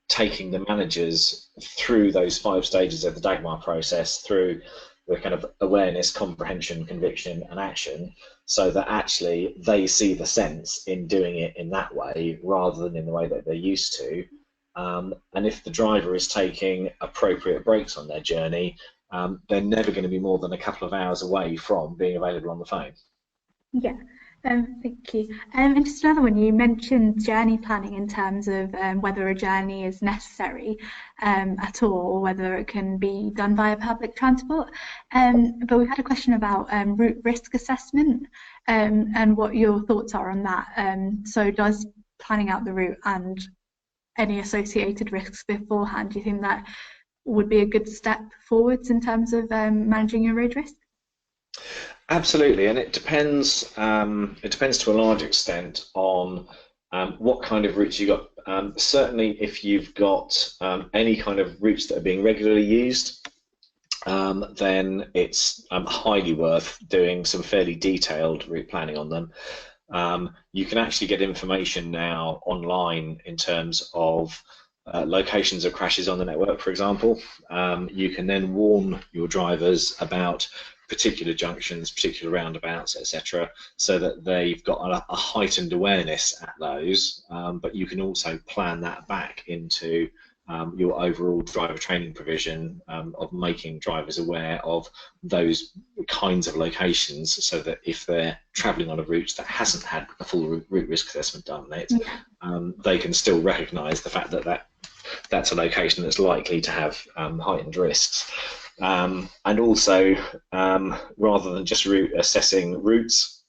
taking the managers through those 5 stages of the Dagmar process, through the kind of awareness, comprehension, conviction, and action, so that actually they see the sense in doing it in that way rather than in the way that they're used to. And if the driver is taking appropriate breaks on their journey, they're never going to be more than a couple of hours away from being available on the phone. Yeah. Thank you. And just another one, you mentioned journey planning in terms of whether a journey is necessary at all, or whether it can be done via public transport. But we've had a question about route risk assessment and what your thoughts are on that. So does planning out the route and any associated risks beforehand, do you think that would be a good step forwards in terms of managing your road risk? Absolutely, and it depends. It depends to a large extent on what kind of routes you got. Certainly, if you've got any kind of routes that are being regularly used, then it's highly worth doing some fairly detailed route planning on them. You can actually get information now online in terms of locations of crashes on the network, for example. You can then warn your drivers about particular junctions, particular roundabouts, etc., so that they've got a heightened awareness at those, but you can also plan that back into your overall driver training provision, of making drivers aware of those kinds of locations, so that if they're travelling on a route that hasn't had a full route risk assessment done on it, they can still recognise the fact that that's a location that's likely to have heightened risks. And also, rather than just assessing routes,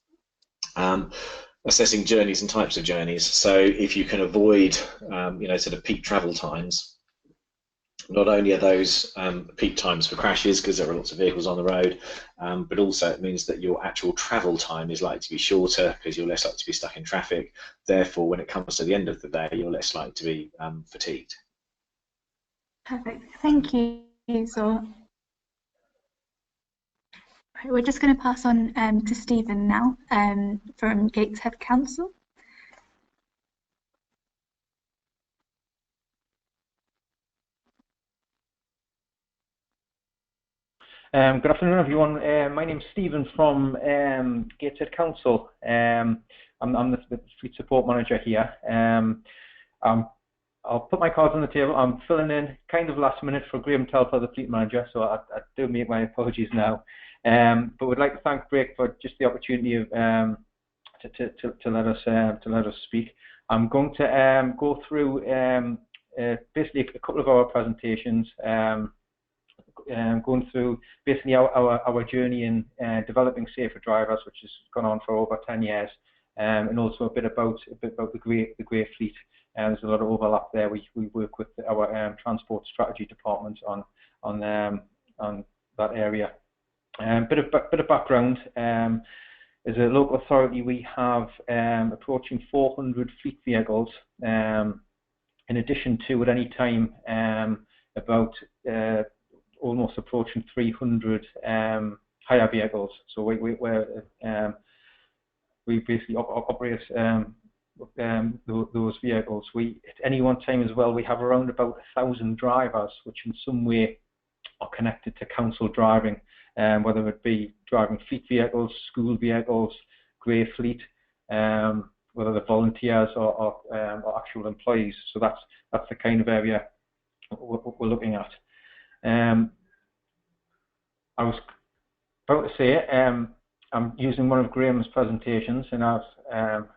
assessing journeys and types of journeys. So if you can avoid, sort of peak travel times, not only are those peak times for crashes because there are lots of vehicles on the road, but also it means that your actual travel time is likely to be shorter because you're less likely to be stuck in traffic. Therefore, when it comes to the end of the day, you're less likely to be fatigued. Perfect. Thank you, Zor. Right, we're just going to pass on to Stephen now from Gateshead Council. Good afternoon, everyone. My name's Stephen from Gateshead Council. I'm the Fleet Support Manager here. I'll put my cards on the table. I'm filling in kind of last minute for Graham Telfer, the Fleet Manager, so I do make my apologies now. But we'd like to thank Brake for just the opportunity of, to let us speak. I'm going to go through basically a couple of our presentations. Going through basically our journey in developing safer drivers, which has gone on for over 10 years, and also a bit about the grey fleet. There's a lot of overlap there. We work with our transport strategy department on that area. Bit of background. As a local authority, we have approaching 400 fleet vehicles. In addition to, at any time, about almost approaching 300 hire vehicles. So we basically operate those vehicles. At any one time as well, we have around about 1,000 drivers, which in some way are connected to council driving, whether it be driving fleet vehicles, school vehicles, grey fleet, whether they're volunteers or actual employees. So that's the kind of area we're looking at. I was about to say I'm using one of Graham's presentations, and I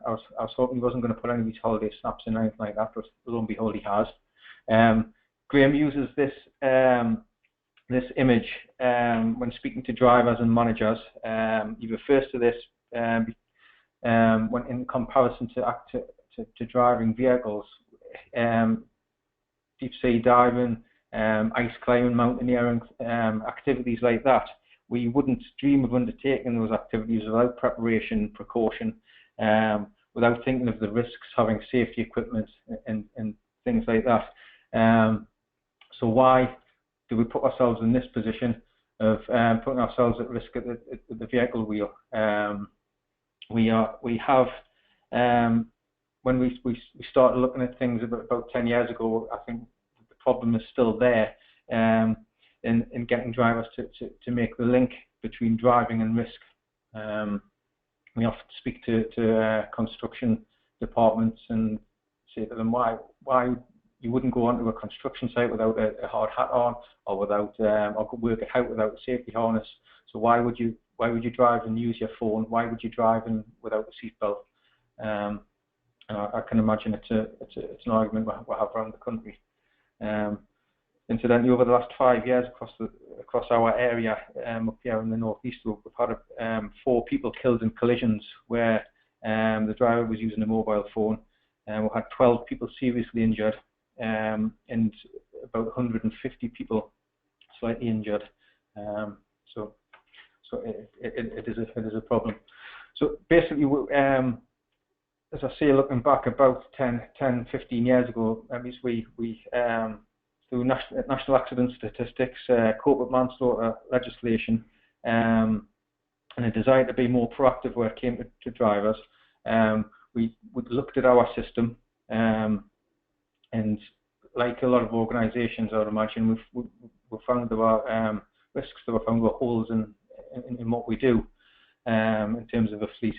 was hoping he wasn't going to put any of his holiday snaps in or anything like that, but lo and behold, he has. Graham uses this this image when speaking to drivers and managers. He refers to this when in comparison to driving vehicles, deep sea diving, ice climbing, mountaineering, activities like that. We wouldn't dream of undertaking those activities without preparation, precaution, without thinking of the risks, having safety equipment and things like that. So why do we put ourselves in this position of putting ourselves at risk at the vehicle wheel? We have when we started looking at things about 10 years ago, I think the problem is still there in getting drivers to make the link between driving and risk. We often speak to construction departments and say to them why you wouldn't go onto a construction site without a hard hat on, or without or could work it out without a safety harness. So why would you drive and use your phone? Why would you drive without a seatbelt? I can imagine it's an argument we have around the country. Incidentally, over the last 5 years across our area up here in the northeast, we've had 4 people killed in collisions where the driver was using a mobile phone. We've had 12 people seriously injured and about 150 people slightly injured. So it is a problem. So basically, as I say, looking back about 10, 15 years ago, at least we through national accident statistics, corporate manslaughter legislation, and a desire to be more proactive where it came to drivers, we looked at our system, and like a lot of organisations, I would imagine, we found there were risks, there were found holes in what we do in terms of a fleet.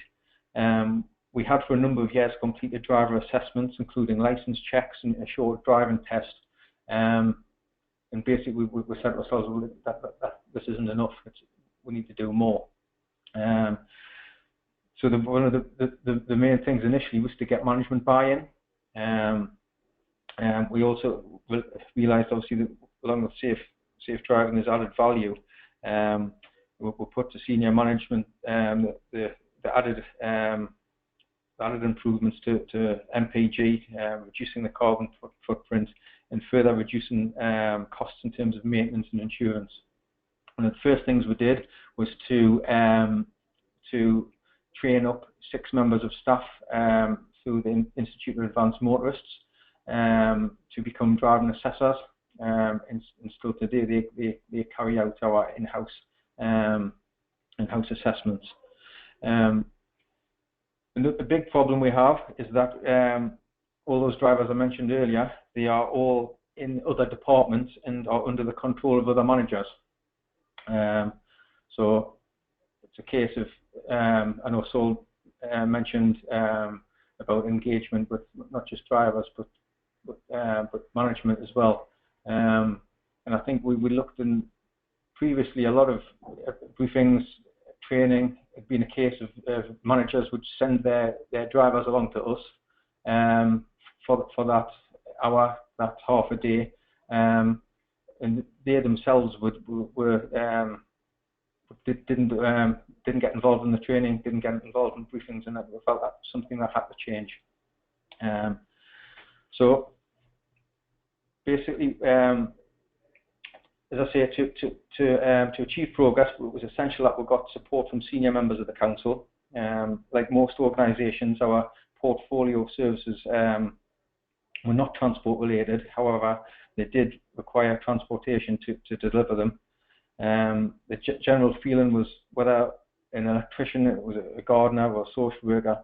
We had for a number of years completed driver assessments, including licence checks and a short driving test. and basically we said to ourselves, well, that this isn't enough. We need to do more. So one of the main things initially was to get management buy-in. We also realised, obviously, that along with safe driving, there's added value. We'll put to senior management the added improvements to MPG, reducing the carbon footprint, and further reducing costs in terms of maintenance and insurance. One of the first things we did was to train up 6 members of staff through the Institute of Advanced Motorists to become driving assessors, and still today they carry out our in-house assessments. And the big problem we have is that all those drivers I mentioned earlier, they are all in other departments and are under the control of other managers. So it's a case of, I know Sol mentioned about engagement with not just drivers but management as well. And I think we looked in previously a lot of briefings, training. It'd been a case of managers would send their drivers along to us for that hour, that half a day, and they themselves didn't get involved in the training, didn't get involved in briefings, and we felt that was something that had to change. So basically, as I say, to achieve progress, it was essential that we got support from senior members of the council. Like most organisations, our portfolio of services were not transport related. However, they did require transportation to deliver them. The general feeling was, whether an electrician, it was a gardener or a social worker,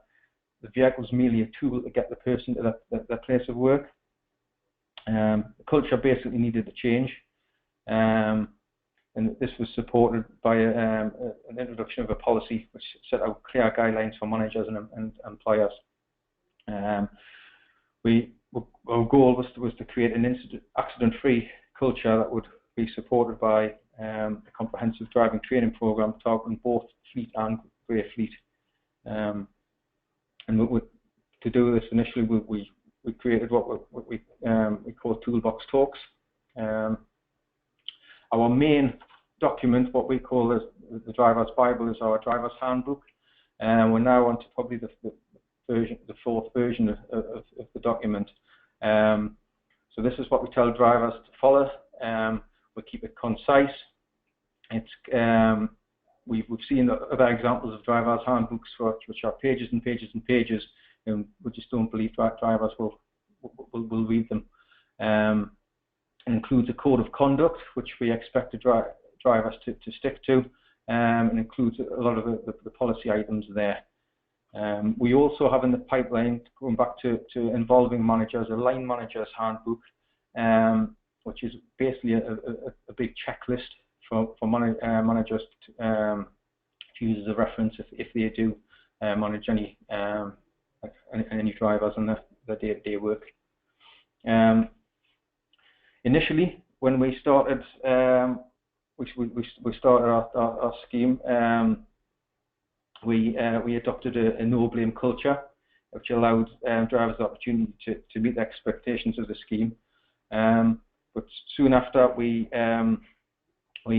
the vehicle was merely a tool to get the person to their place of work. The culture basically needed to change, and this was supported by an introduction of a policy which set out clear guidelines for managers and employers. Our goal was to create an accident-free culture that would be supported by a comprehensive driving training program targeting both fleet and grey fleet. And to do this, initially we created what we call toolbox talks. Our main document, what we call the driver's Bible, is our driver's handbook, and we're now on to probably the 4th version of the document. So this is what we tell drivers to follow. We keep it concise. We've seen other examples of drivers' handbooks which are pages and pages and pages, and we just don't believe drivers will read them. It includes a code of conduct which we expect the drivers to stick to, and includes a lot of the policy items there. We also have in the pipeline, going back to involving managers, a line manager's handbook, which is basically a big checklist for managers to use as a reference if they do manage any drivers in their day-to-day work. Initially, when we started, we started our scheme, we adopted a no-blame culture, which allowed drivers the opportunity to meet the expectations of the scheme. But soon after, we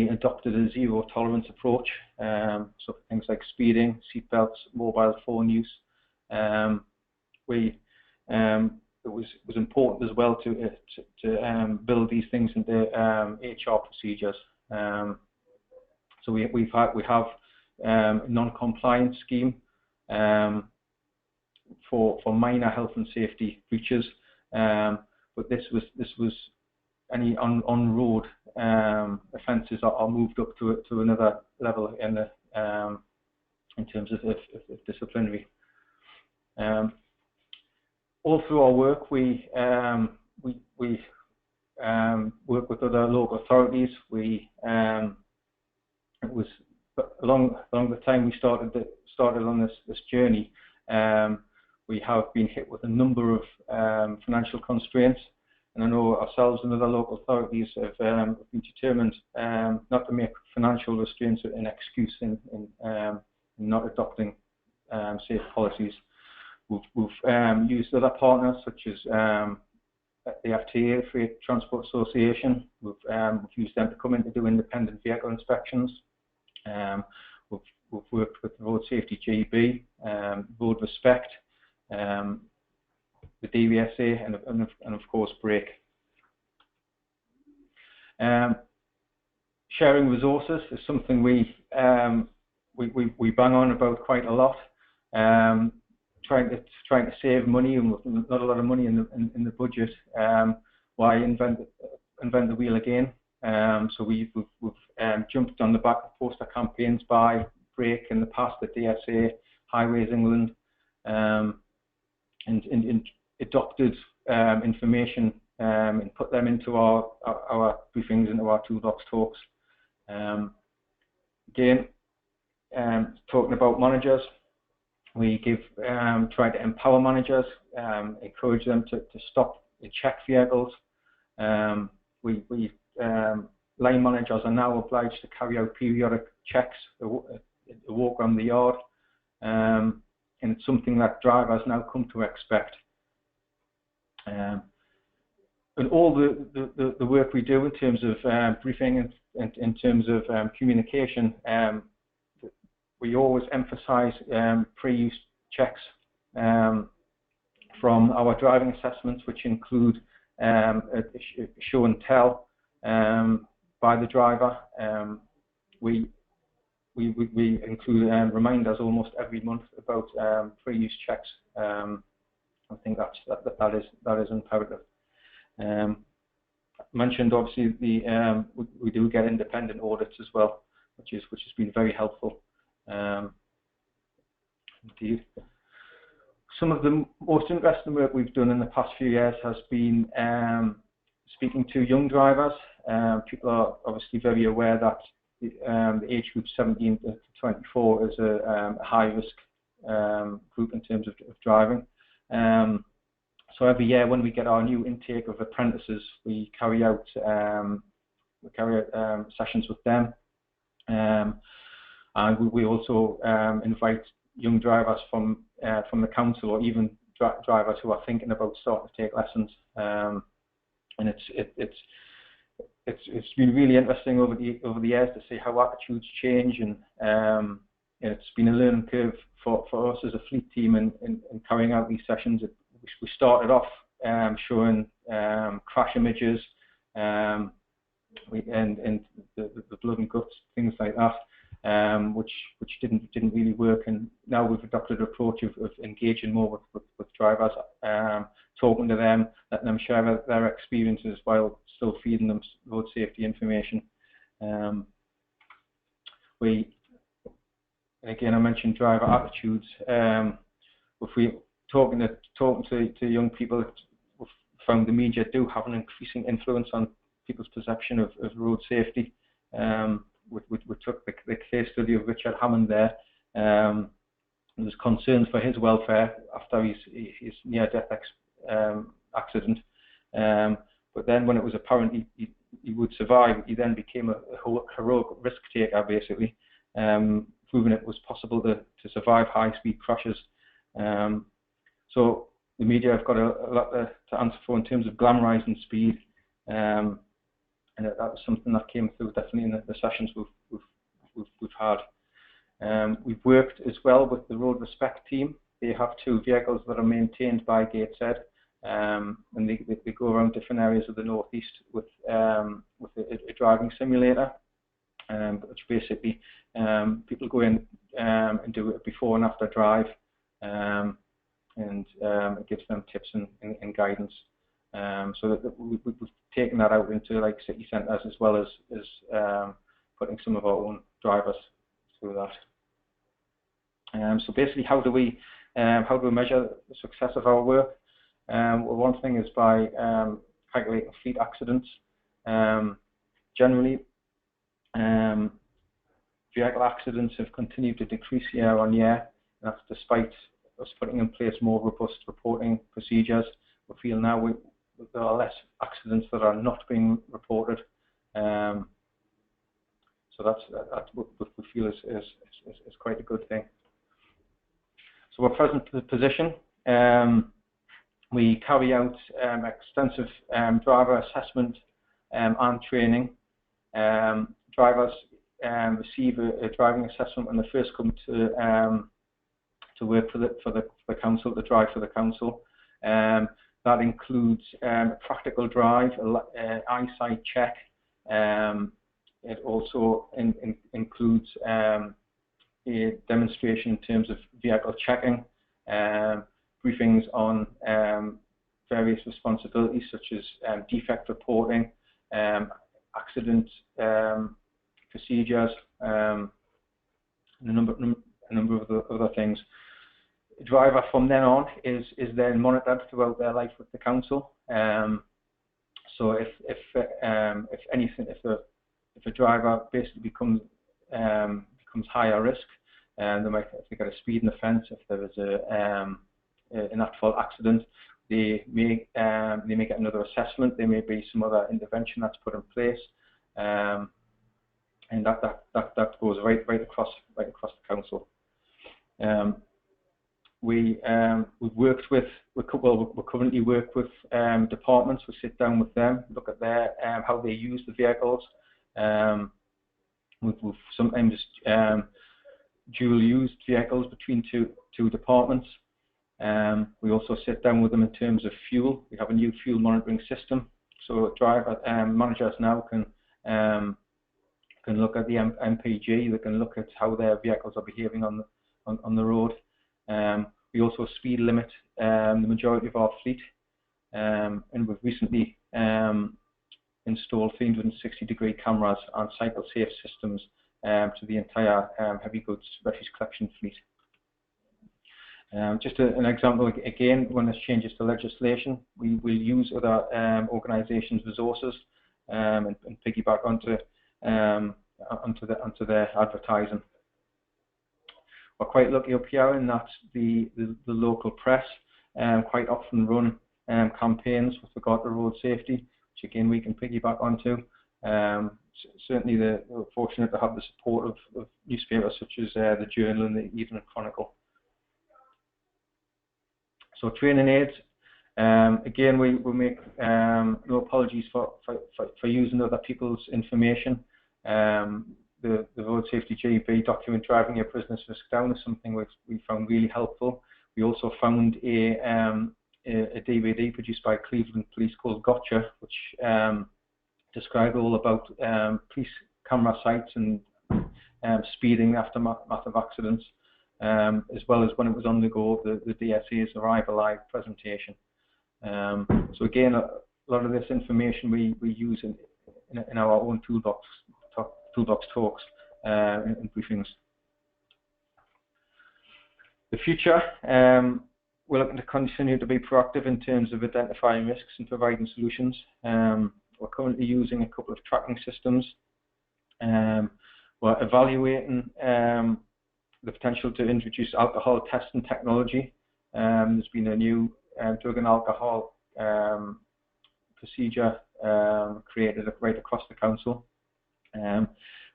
adopted a zero-tolerance approach, so things like speeding, seatbelts, mobile phone use. It was important as well to build these things into HR procedures. So we have a non-compliance scheme for minor health and safety breaches, but this was any on-road offences are moved up to another level in terms of disciplinary. All through our work, we work with other local authorities. It was along the time we started on this journey. We have been hit with a number of financial constraints. and I know ourselves and other local authorities have been determined not to make financial restraints an excuse in not adopting safe policies. We've used other partners such as the FTA, Freight Transport Association. We've used them to come in to do independent vehicle inspections. We've worked with Road Safety GB, Road Respect, the DVSA, and of course Brake. Sharing resources is something we bang on about quite a lot. Trying to save money, and not a lot of money in the budget. Why invent the wheel again? So we've jumped on the back of poster campaigns by Brake in the past, the DSA, Highways England, and adopted information and put them into our briefings, into our toolbox talks. Again, talking about managers, we try to empower managers, encourage them to stop and check vehicles. Line managers are now obliged to carry out periodic checks, a walk around the yard, and it's something that drivers now come to expect. And all the work we do in terms of briefing and in terms of communication, we always emphasise pre-use checks from our driving assessments, which include a show and tell by the driver. We include reminders almost every month about pre-use checks. I think that is imperative. Mentioned obviously we do get independent audits as well, which has been very helpful. Indeed. Some of the most interesting work we've done in the past few years has been speaking to young drivers. People are obviously very aware that the age group 17 to 24 is a high risk group in terms of driving. So every year when we get our new intake of apprentices, we carry out sessions with them, and we also invite young drivers from the council, or even drivers who are thinking about starting to take lessons. And it's been really interesting over the years to see how attitudes change, and it's been a learning curve for us as a fleet team in carrying out these sessions. We started off showing crash images, and the blood and guts, things like that, which didn't really work. And now we've adopted an approach of engaging more with drivers, talking to them, letting them share their experiences while still feeding them road safety information. Again, I mentioned driver attitudes. If we talking to young people, we've found the media do have an increasing influence on people's perception of road safety. We took the case study of Richard Hammond there. There was concerns for his welfare after his near-death accident. But then when it was apparent he would survive, he then became a heroic risk taker, basically, proving it was possible to survive high-speed crashes. So the media have got a lot to answer for in terms of glamorising speed, and that was something that came through definitely in the sessions we've had. We've worked as well with the Road Respect team. They have 2 vehicles that are maintained by Gateshead, and they go around different areas of the northeast with a driving simulator, which basically people go in and do a before and after drive, and it gives them tips and guidance. So that we've taken that out into like city centres, as well as putting some of our own drivers through that. So basically, how do we measure the success of our work? Well, one thing is by calculating fleet accidents. Generally, vehicle accidents have continued to decrease year on year. That's despite us putting in place more robust reporting procedures. We feel now there are less accidents that are not being reported. So that's what we feel is quite a good thing. So our present position, we carry out extensive driver assessment and training. Drivers receive a driving assessment when they first come to work for the council, to drive for the council. That includes a practical drive, eyesight check. It also includes a demonstration in terms of vehicle checking, briefings on various responsibilities such as defect reporting, accident procedures, and a number of other things. The driver from then on is then monitored throughout their life with the council. So if a driver basically becomes higher risk, and if they get a speeding offence, if there is an at-fault accident, they may get another assessment. There may be some other intervention that's put in place, and that goes right across the council. We currently work with departments. We sit down with them, look at their how they use the vehicles. We've sometimes dual used vehicles between two departments. We also sit down with them in terms of fuel. We have a new fuel monitoring system, so driver managers now can look at the MPG. They can look at how their vehicles are behaving on the road. We also speed limit the majority of our fleet, and we've recently installed 360-degree cameras and cycle safe systems to the entire heavy goods refuse collection fleet. Just an example again, when there's changes to legislation, we will use other organisations' resources and piggyback onto their advertising. We're quite lucky up here in that the local press quite often run campaigns with regard to road safety, which again we can piggyback onto. Certainly we're fortunate to have the support of newspapers such as the Journal and the Evening Chronicle. So training aids, again we make no apologies for using other people's information. The Road Safety GB document driving your business risk down is something which we found really helpful. We also found a DVD produced by Cleveland Police called Gotcha, which described all about police camera sites and speeding aftermath of accidents, as well as when it was on the go, the DSA's Arrive Alive presentation. So again, a lot of this information we use in our own toolbox talks and briefings. The future, we're looking to continue to be proactive in terms of identifying risks and providing solutions. We're currently using a couple of tracking systems. We're evaluating the potential to introduce alcohol testing technology. There's been a new drug and alcohol procedure created right across the council.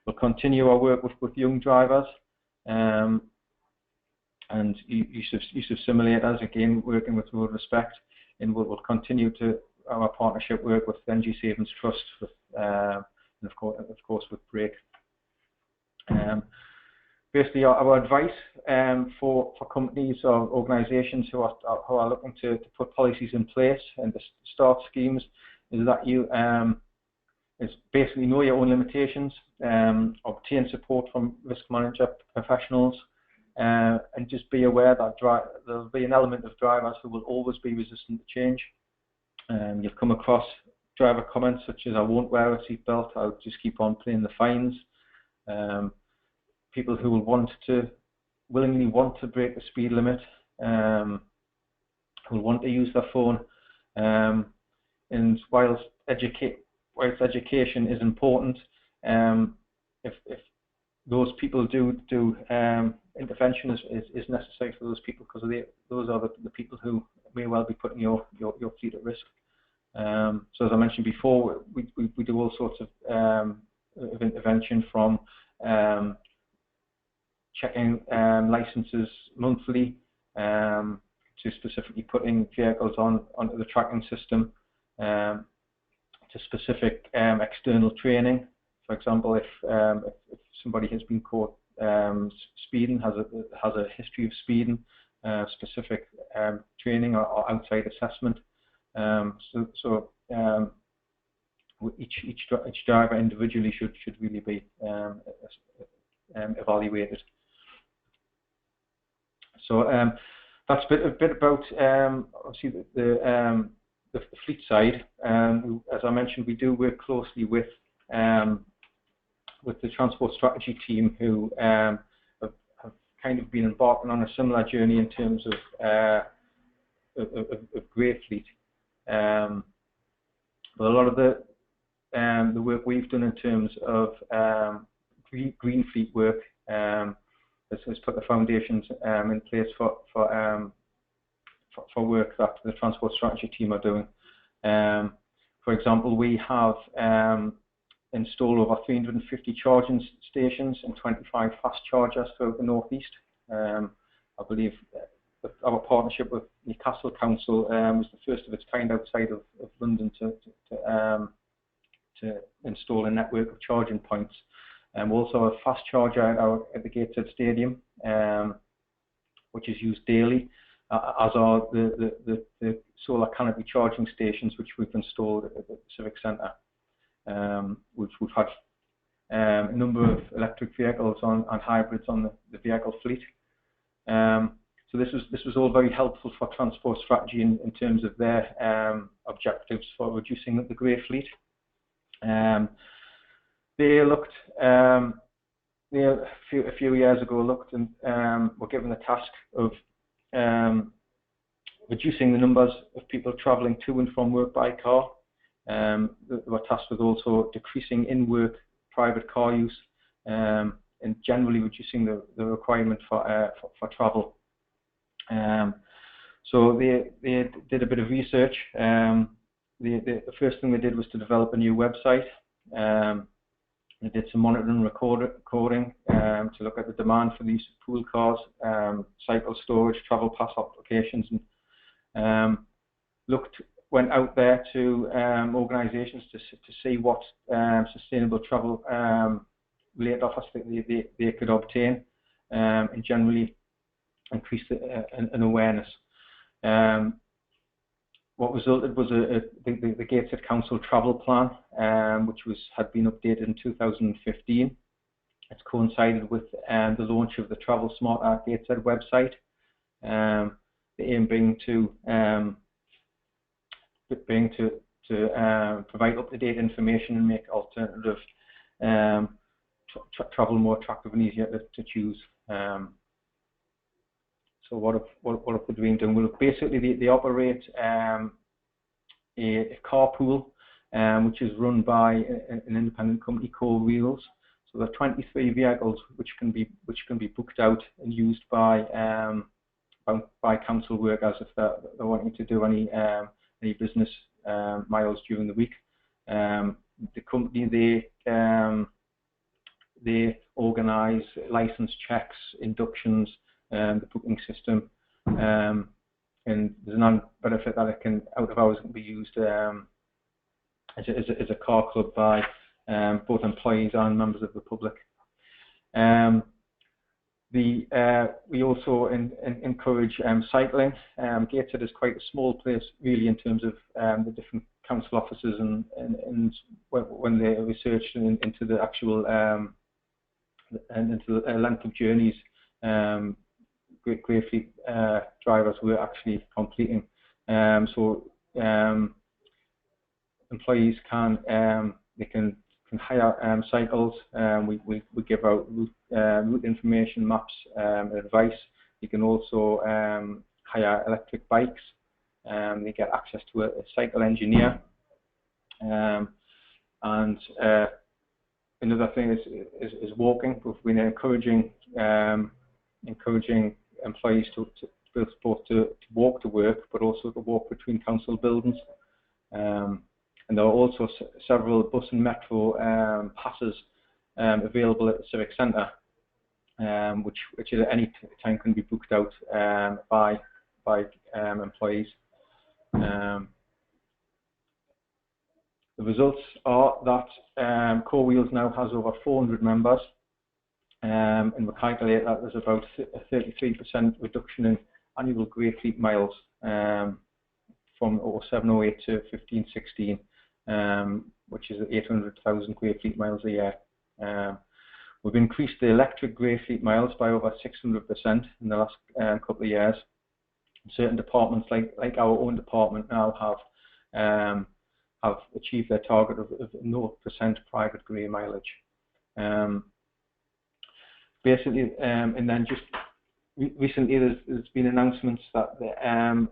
We'll continue our work with young drivers and use of simulators, again working with Road Respect, and we'll continue to our partnership work with Energy Savings Trust and of course with Break. Basically, our advice for companies or organisations who are looking to put policies in place and to start schemes is that you is basically know your own limitations, obtain support from risk manager professionals, and just be aware that there'll be an element of drivers who will always be resistant to change. You'll come across driver comments such as, "I won't wear a seatbelt, I'll just keep on paying the fines." People who will willingly want to break the speed limit, who will want to use their phone, and whilst education is important, if those people do intervention is necessary for those people, because those are the people who may well be putting your fleet at risk. So as I mentioned before, we do all sorts of intervention from checking licenses monthly to specifically putting vehicles onto the tracking system, to specific external training. For example, if somebody has been caught speeding, has a history of speeding, specific training or outside assessment. Each driver individually should really be evaluated. So that's a bit about obviously the fleet side. As I mentioned, we do work closely with the transport strategy team, who have kind of been embarking on a similar journey in terms of grey fleet. But a lot of the work we've done in terms of green fleet work has put the foundations in place for work that the transport strategy team are doing. For example, we have installed over 350 charging stations and 25 fast chargers throughout the northeast. I believe our partnership with Newcastle Council was the first of its kind outside of London to install a network of charging points. We also have a fast charger at the Gateshead Stadium, which is used daily, as are the solar canopy charging stations which we've installed at the Civic Centre. We've had a number of electric vehicles and hybrids on the vehicle fleet. So this was all very helpful for transport strategy in terms of their objectives for reducing the grey fleet. They looked a few years ago and were given the task of reducing the numbers of people travelling to and from work by car. They were tasked with also decreasing in-work private car use, and generally reducing the requirement for travel. So they did a bit of research. The first thing they did was to develop a new website. They did some monitoring and recording to look at the demand for the use of pool cars, cycle storage, travel pass applications, and went out there to organisations to see what sustainable travel related offers they could obtain, and generally increase an awareness. What resulted was the Gateshead Council travel plan, which had been updated in 2015. It's coincided with the launch of the Travel Smarter Gateshead website. The aim being to provide up-to-date information and make alternative travel more attractive and easier to choose. So what have they been doing? Well, basically they operate a carpool, which is run by an independent company called Wheels. So there are 23 vehicles which can be booked out and used by council workers if they're wanting to do any business miles during the week. The company they organise license checks, inductions, the booking system, and there's an benefit that it can out of hours can be used as a car club by both employees and members of the public. We also encourage cycling. Gateshead is quite a small place really in terms of the different council offices, and when they researched into the actual and into the length of journeys grey fleet drivers were actually completing. So employees can hire cycles. We give out route information, maps, advice. You can also hire electric bikes. They get access to a cycle engineer. And another thing is walking. We've been encouraging employees to both to walk to work, but also to walk between council buildings. And there are also several bus and metro passes available at the Civic Centre, which at any time can be booked out by employees. The results are that Core Wheels now has over 400 members, and we calculate that there's about a 33% reduction in annual grey fleet miles from 0708 to 1516, which is 800,000 grey fleet miles a year. We've increased the electric grey fleet miles by over 600% in the last couple of years. Certain departments, like our own department, now have achieved their target of 0% private grey mileage. Basically, and then just recently there's been announcements that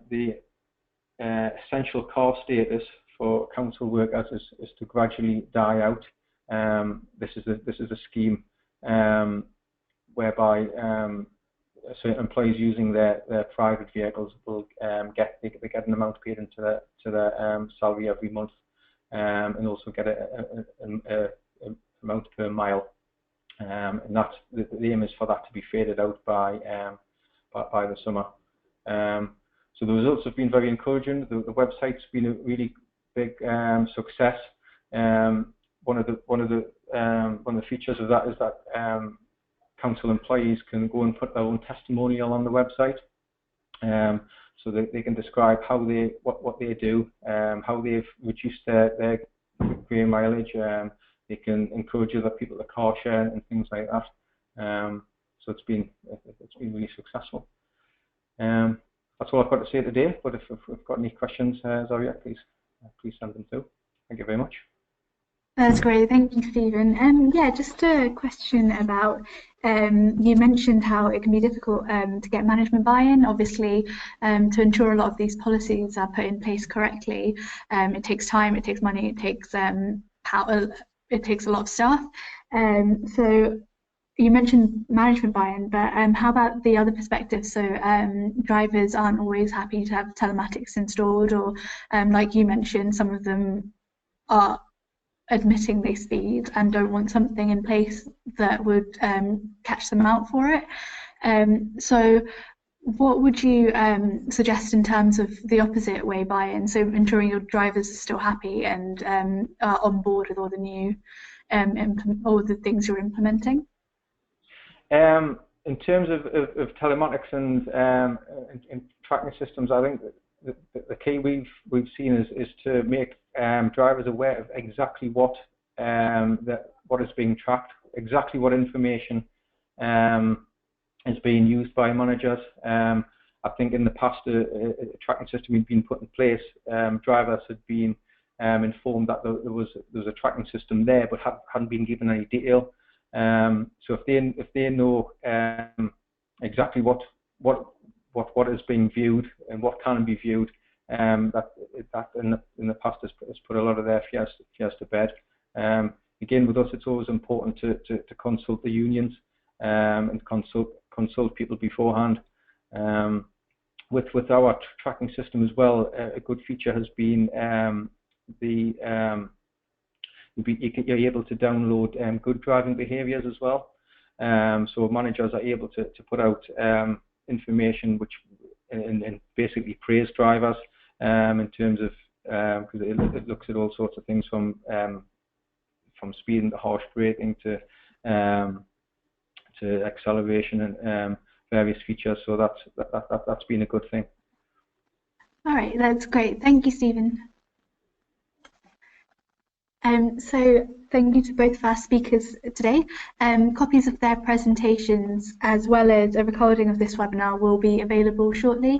the essential car status for council workers is to gradually die out. This is a scheme whereby certain employees using their private vehicles will get an amount paid into their salary every month, and also get an amount per mile. And that's the aim is for that to be faded out by the summer. So the results have been very encouraging. The website's been a really big success. One of the features of that is that council employees can go and put their own testimonial on the website, so that they can describe what they do, how they've reduced their grey mileage. They can encourage other people to car share and things like that. So it's been really successful. That's all I've got to say today. But if we've got any questions, Zaria, please send them through. Thank you very much. That's great, thank you, Stephen. Yeah, just a question about, you mentioned how it can be difficult to get management buy-in. Obviously, to ensure a lot of these policies are put in place correctly, it takes time, it takes money, it takes power, it takes a lot of staff. So you mentioned management buy-in, but how about the other perspective? So drivers aren't always happy to have telematics installed, or like you mentioned, some of them are admitting they speed and don't want something in place that would catch them out for it. So what would you suggest in terms of the opposite way buy-in, so ensuring your drivers are still happy and are on board with all the new all the things you're implementing? In terms of telematics and tracking systems, I think the key we've seen is to make drivers aware of exactly what is being tracked, exactly what information is being used by managers. I think in the past a tracking system had been put in place. Drivers had been informed that there was a tracking system there, but hadn't been given any detail. So if they know exactly what is being viewed and what can be viewed, that in the past has put a lot of their fears to bed. Again, with us, it's always important to consult the unions and consult people beforehand. With our tracking system as well, a good feature has been you're able to download good driving behaviours as well. So managers are able to put out information which and basically praise drivers in terms of, because it looks at all sorts of things from speeding to harsh braking to acceleration and various features. So that's been a good thing. All right, that's great. Thank you, Stephen. So thank you to both of our speakers today. Copies of their presentations as well as a recording of this webinar will be available shortly.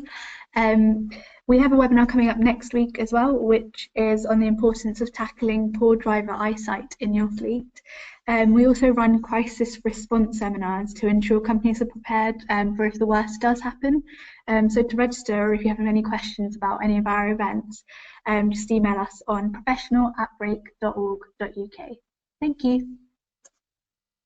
We have a webinar coming up next week as well, which is on the importance of tackling poor driver eyesight in your fleet. We also run crisis response seminars to ensure companies are prepared for if the worst does happen. So to register, or if you have any questions about any of our events, just email us on professional@brake.org.uk. Thank you.